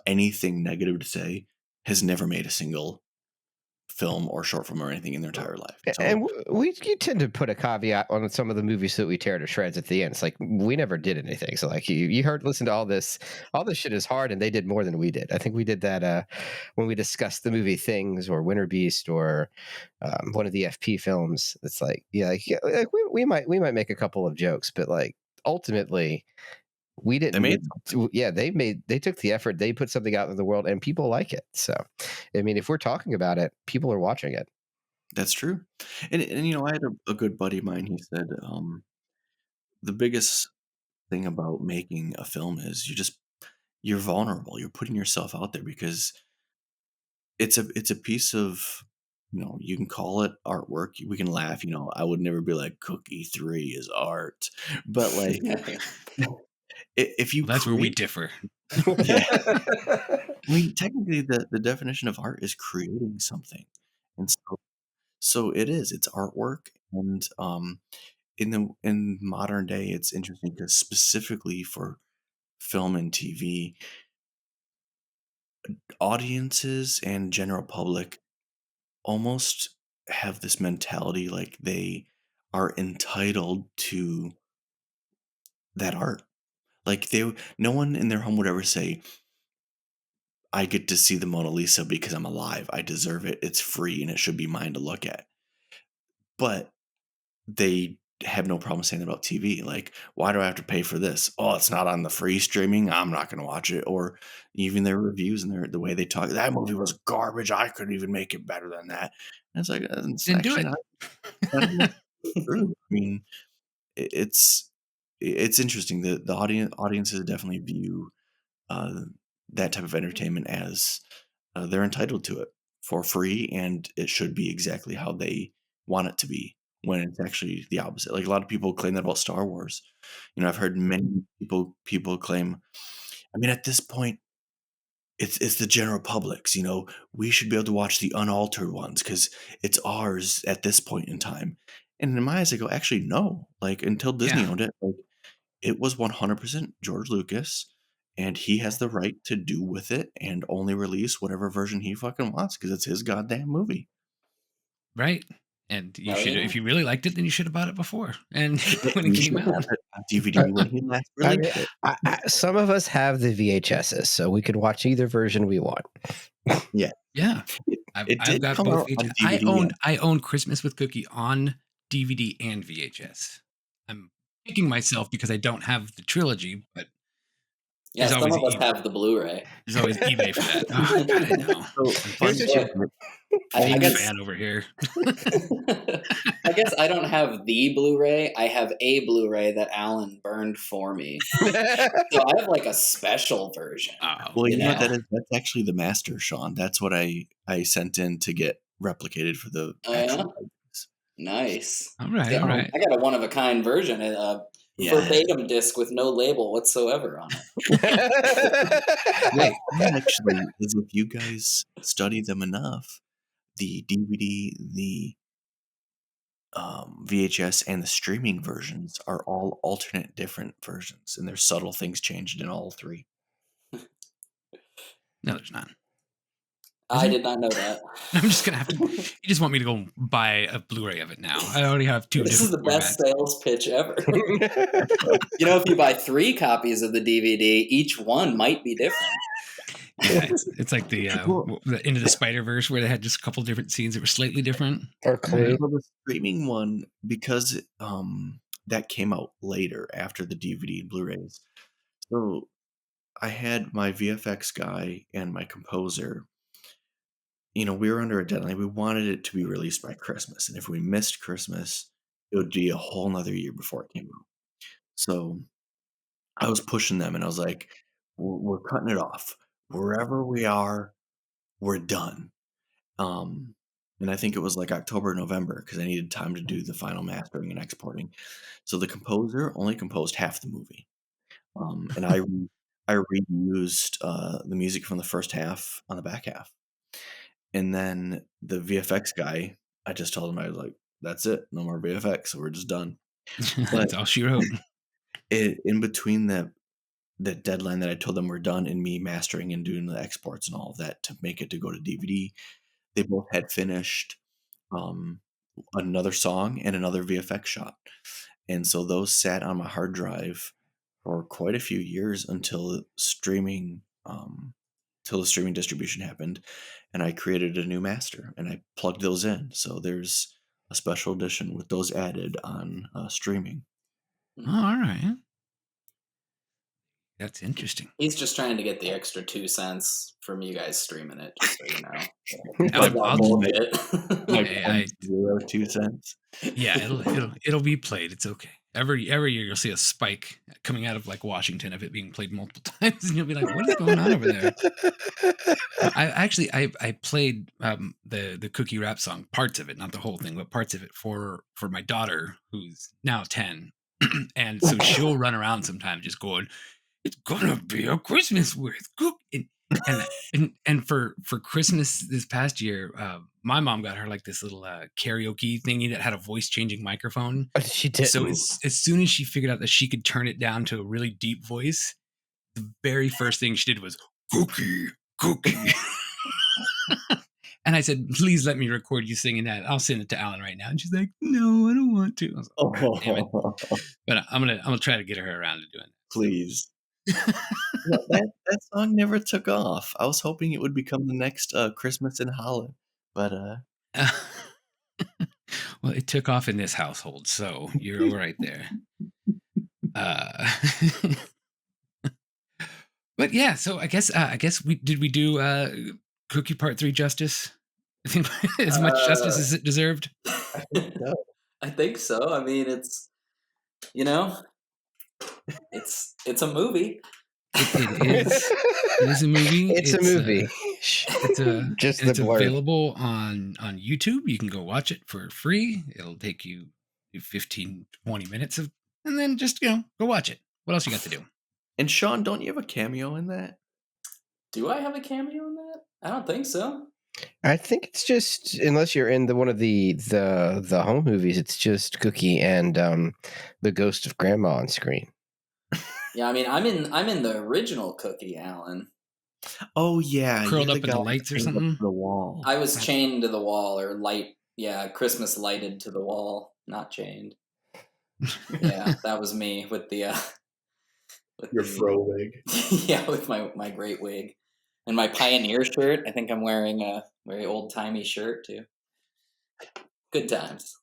anything negative to say has never made a single film or short film or anything in their entire life. So And we you tend to put a caveat on some of the movies that we tear to shreds at the end. It's like we never did anything. So like you heard listen to all this shit is hard, and they did more than we did. I think we did that when we discussed the movie Things or Winter Beast or one of the FP films. It's like like we might make a couple of jokes, but like ultimately we they didn't. made They took the effort. They put something out in the world, and people like it. So, I mean, if we're talking about it, people are watching it. that's true. And I had a good buddy of mine. He said the biggest thing about making a film is you're vulnerable. You're putting yourself out there because it's a piece of you can call it artwork. We can laugh. I would never be like Cookie 3 is art, but like if you Well, that's where we create, differ. yeah, I mean technically the definition of art is creating something, and so it is. It's artwork, and in modern day, it's interesting because specifically for film and TV, audiences and general public almost have this mentality like they are entitled to that art. Like no one in their home would ever say, I get to see the Mona Lisa because I'm alive. I deserve it. It's free and it should be mine to look at. But they have no problem saying that about TV. Like, why do I have to pay for this? Oh, it's not on the free streaming. I'm not going to watch it. Or even their reviews and the way they talk. That movie was garbage. I couldn't even make it better than that. And it's like, it's Then do actually it. not even true. I mean, it's interesting. The audiences definitely view uh, that type of entertainment as they're entitled to it for free, and it should be exactly how they want it to be. When it's actually the opposite. Like a lot of people claim that about Star Wars. I've heard many people claim. I mean, at this point, it's the general public's. We should be able to watch the unaltered ones because it's ours at this point in time. And in my eyes, I go, actually, no. Like until Disney Yeah. owned it, like it was 100% George Lucas, and he has the right to do with it and only release whatever version he fucking wants because it's his goddamn movie. Right. And you Oh, should, yeah. if you really liked it, then you should have bought it before and Yeah, when it you came should out. have it on DVD when he last I released mean, it. some of us have the VHSs, so we could watch either version we want. Yeah, Yeah. it, it I've did got come both out on VHS. DVD. I owned Christmas with Cookie on DVD and VHS. I'm kicking myself because I don't have the trilogy, but Yeah, there's some always of us have the Blu-ray. there's always eBay for that. Oh God, I know. So I'm Here's fun. what you. Look, I Fake guess fan over here. I guess I don't have the Blu-ray. I have a Blu-ray that Alan burned for me. So I have like a special version. Oh, Well, you know what Yeah. that is? That's actually the master, Sean. That's what I sent in to get replicated for the Oh, yeah? actual rights. Nice. all right, See, all right. I got a one-of-a-kind version, a Yeah. verbatim disc with no label whatsoever on it. What Hey, actually is if you guys study them enough, the DVD, the VHS, and the streaming versions are all alternate different versions, and there's subtle things changed in all three. no, there's not. I did not know that. I'm just gonna have to. You just want me to go buy a Blu-ray of it now? I already have two This is the different best formats. sales pitch ever. If you buy 3 copies of the DVD, each one might be different. Yeah, it's like the Well, Into the Spider-Verse where they had just a couple different scenes that were slightly different. Or Clue. well, the streaming one, because that came out later after the DVD and Blu-rays. So I had my VFX guy and my composer. We were under a deadline. We wanted it to be released by Christmas, and if we missed Christmas, it would be a whole nother year before it came out. So I was pushing them, and I was like, we're cutting it off. Wherever we are, we're done." Um, and I think it was like October, November, because I needed time to do the final mastering and exporting. So the composer only composed half the movie, and I reused the music from the first half on the back half. And then the VFX guy, I just told him, I was like, "That's it, no more VFX, so we're just done." But That's all she wrote. in between the deadline that I told them we're done and me mastering and doing the exports and all of that to make it to go to DVD, they both had finished um, another song and another VFX shot. And so those sat on my hard drive for quite a few years until the streaming distribution happened, and I created a new master and I plugged those in. So there's a special edition with those added on streaming. Oh, all right. That's interesting. He's just trying to get the extra 2 cents from you guys streaming it, just so you know. I'll just, My Hey, I- 0.02 cents. yeah, it'll be played. It's okay. Every year you'll see a spike coming out of like Washington of it being played multiple times, and you'll be like, "What is going on over there?" I played the Cookie Rap song, parts of it, not the whole thing, but parts of it for my daughter who's now 10, and so she'll run around sometimes just going, "It's gonna be a Christmas with cookie." And for Christmas this past year, my mom got her like this little karaoke thingy that had a voice changing microphone. She did. So as soon as she figured out that she could turn it down to a really deep voice, the very first thing she did was cookie, cookie. And I said, "Please let me record you singing that. I'll send it to Alan right now." And she's like, "No, I don't want to." I was like, "God damn it." But I'm gonna try to get her around to doing that. Please. That song never took off. I was hoping it would become the next Christmas in Holland, but Well, it took off in this household, so you're all right there. But yeah, so I guess we do Cookie Part 3 justice. As much justice as it deserved. I think so. I think so. I mean, it's you know, it's a movie. It is. It is a movie. It's a movie. It's Just and the it's blurb. available on YouTube. You can go watch it for free. It'll take you 15, 20 minutes of, and then just go watch it. What else you got to do? And Sean, don't you have a cameo in that? Do I have a cameo in that? I don't think so. I think it's just, unless you're in one of the home movies, it's just Cookie and the ghost of Grandma on screen. Yeah, I mean, I'm in the original Cookie, Alan. Oh yeah, Curled you're up in the guy lights or chained up something? to the wall. I was chained to the wall, or Christmas lighted to the wall, not chained. Yeah, that was me with the with Your the fro wig. yeah, with my great wig and my Pioneer shirt. I think I'm wearing a very old timey shirt too. Good times.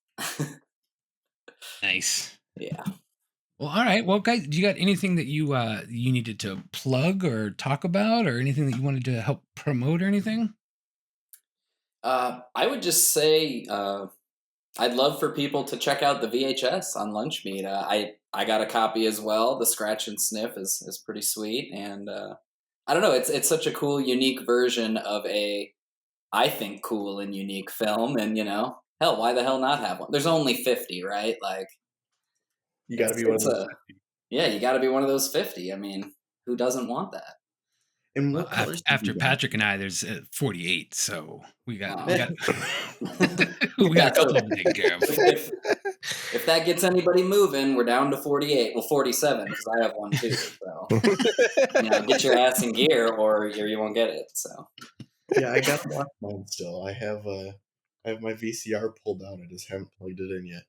Nice. Yeah. Well, all right. Well, guys, do you got anything that you needed to plug or talk about, or anything that you wanted to help promote, or anything? I would just say I'd love for people to check out the VHS on Lunchmeat. I got a copy as well. The Scratch and Sniff is pretty sweet, and I don't know. It's such a cool, unique version of I think cool and unique film, and hell, why the hell not have one? There's only 50, right? Like You got to be one of those. yeah, you got to be one of those 50. I mean, who doesn't want that? And Well, what colors? after Patrick and I, there's 48, so we got Oh. we got a couple of them taken care of. If that gets anybody moving, we're down to 48. Well, 47 because I have one too. So get your ass in gear, or you won't get it. So Yeah, I got to watch mine still. I have my VCR pulled out. I just haven't plugged it in yet.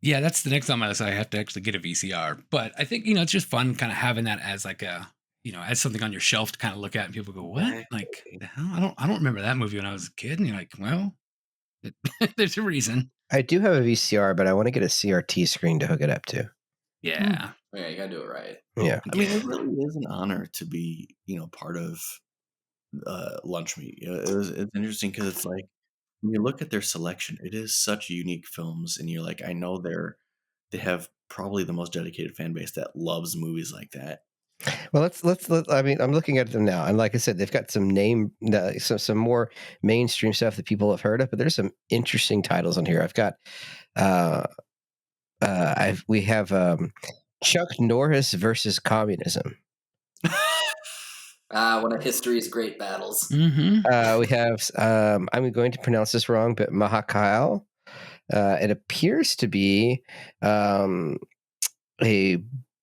Yeah, that's the next on my list. I have to actually get a VCR, but I think it's just fun, kind of having that as like a as something on your shelf to kind of look at, and people go, "What? Like the hell? I don't remember that movie when I was a kid." And you're like, "Well, there's a reason." I do have a VCR, but I want to get a CRT screen to hook it up to. Yeah. Yeah, you gotta do it right. Yeah. I mean, it really is an honor to be, part of Lunchmeat. It's interesting because it's like when you look at their selection, it is such unique films, and you're like, I know they have probably the most dedicated fan base that loves movies like that. Well, let's. I mean, I'm looking at them now, and like I said, they've got some some more mainstream stuff that people have heard of, but there's some interesting titles on here. I've got, we have Chuck Norris versus Communism. One of history's great battles. Mm-hmm. We have, I'm going to pronounce this wrong, but Mahakal. It appears to be a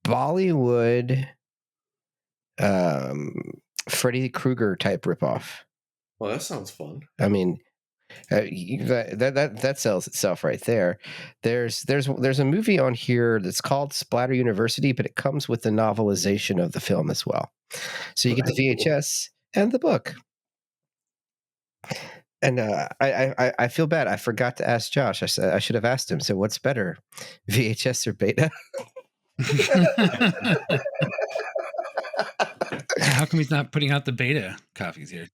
Bollywood Freddy Krueger type ripoff. Well, that sounds fun. I mean, that sells itself right there. There's a movie on here that's called Splatter University, but it comes with the novelization of the film as well. So you get the VHS and the book. And I feel bad. I forgot to ask Josh. I should have asked him. So what's better, VHS or beta? How come he's not putting out the beta copies here?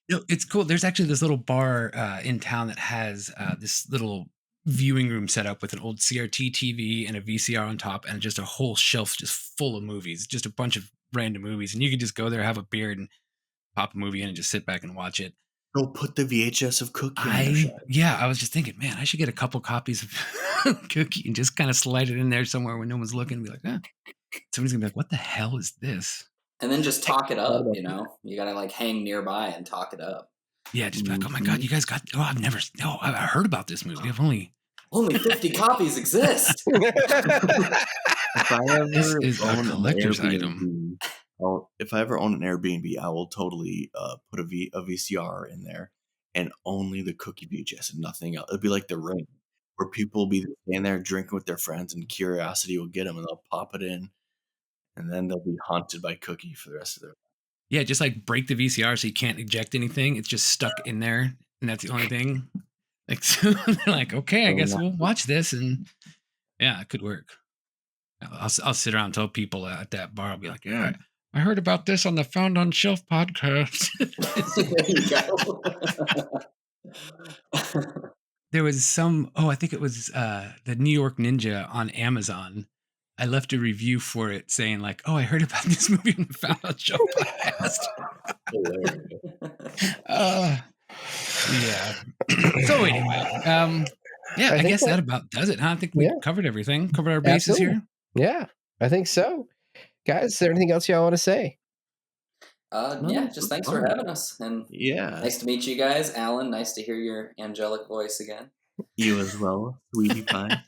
It's cool. There's actually this little bar in town that has this little viewing room set up with an old CRT TV and a VCR on top, and just a whole shelf just full of movies, just a bunch of random movies. And you could just go there, have a beer, and pop a movie in and just sit back and watch it. Go put the VHS of Cookie on their shelf. Yeah, I was just thinking, man, I should get a couple copies of Cookie and just kind of slide it in there somewhere when no one's looking and be like, somebody's gonna be like, what the hell is this? And then just talk it up, You gotta like hang nearby and talk it up. Yeah, just be like, oh my god, you guys got I've heard about this movie. I've only 50 copies exist. If I ever This is a own an collector's Airbnb, item. if I ever own an Airbnb, I will totally put a VCR in there, and only the Cookie VHS and nothing else. It'd be like The Ring, where people will be standing there drinking with their friends, and curiosity will get them, and they'll pop it in, and then they'll be haunted by Cookie for the rest of their life. Yeah, just like break the VCR so you can't eject anything. It's just stuck in there, and that's the only thing. Like, so they're like, okay, I guess we'll watch this, and yeah, it could work. I'll sit around and tell people at that bar. I'll be like, yeah, I heard about this on the Found on Shelf podcast. There you go. There was I think it was the New York Ninja on Amazon. I left a review for it saying like, "Oh, I heard about this movie on the Found on Shelf podcast." Yeah. So anyway, yeah, I guess that about does it. Huh? I think we covered everything, covered our bases here. Yeah, I think so. Guys, is there anything else y'all want to say? Yeah, just thanks for having us. And Yeah. nice to meet you guys. Alan, nice to hear your angelic voice again. You as well, sweetie pie.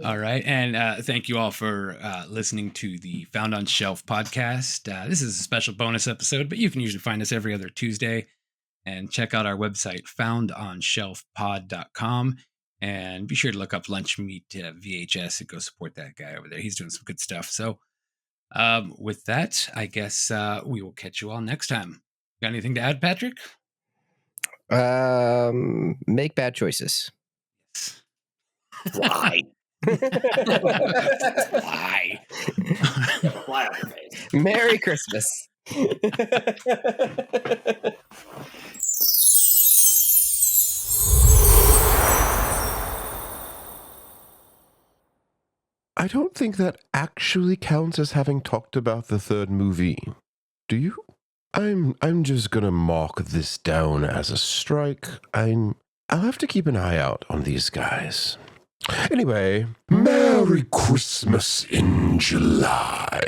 All right. And thank you all for listening to the Found on Shelf podcast. This is a special bonus episode, but you can usually find us every other Tuesday. And check out our website, foundonshelfpod.com. And be sure to look up Lunchmeat VHS and go support that guy over there. He's doing some good stuff. So with that, I guess we will catch you all next time. Got anything to add, Patrick? Make bad choices. Fly. Why? Fly on your face. Merry Christmas. I don't think that actually counts as having talked about the third movie. Do you? I'm just gonna mark this down as a strike. I'll have to keep an eye out on these guys. Anyway, Merry Christmas in July.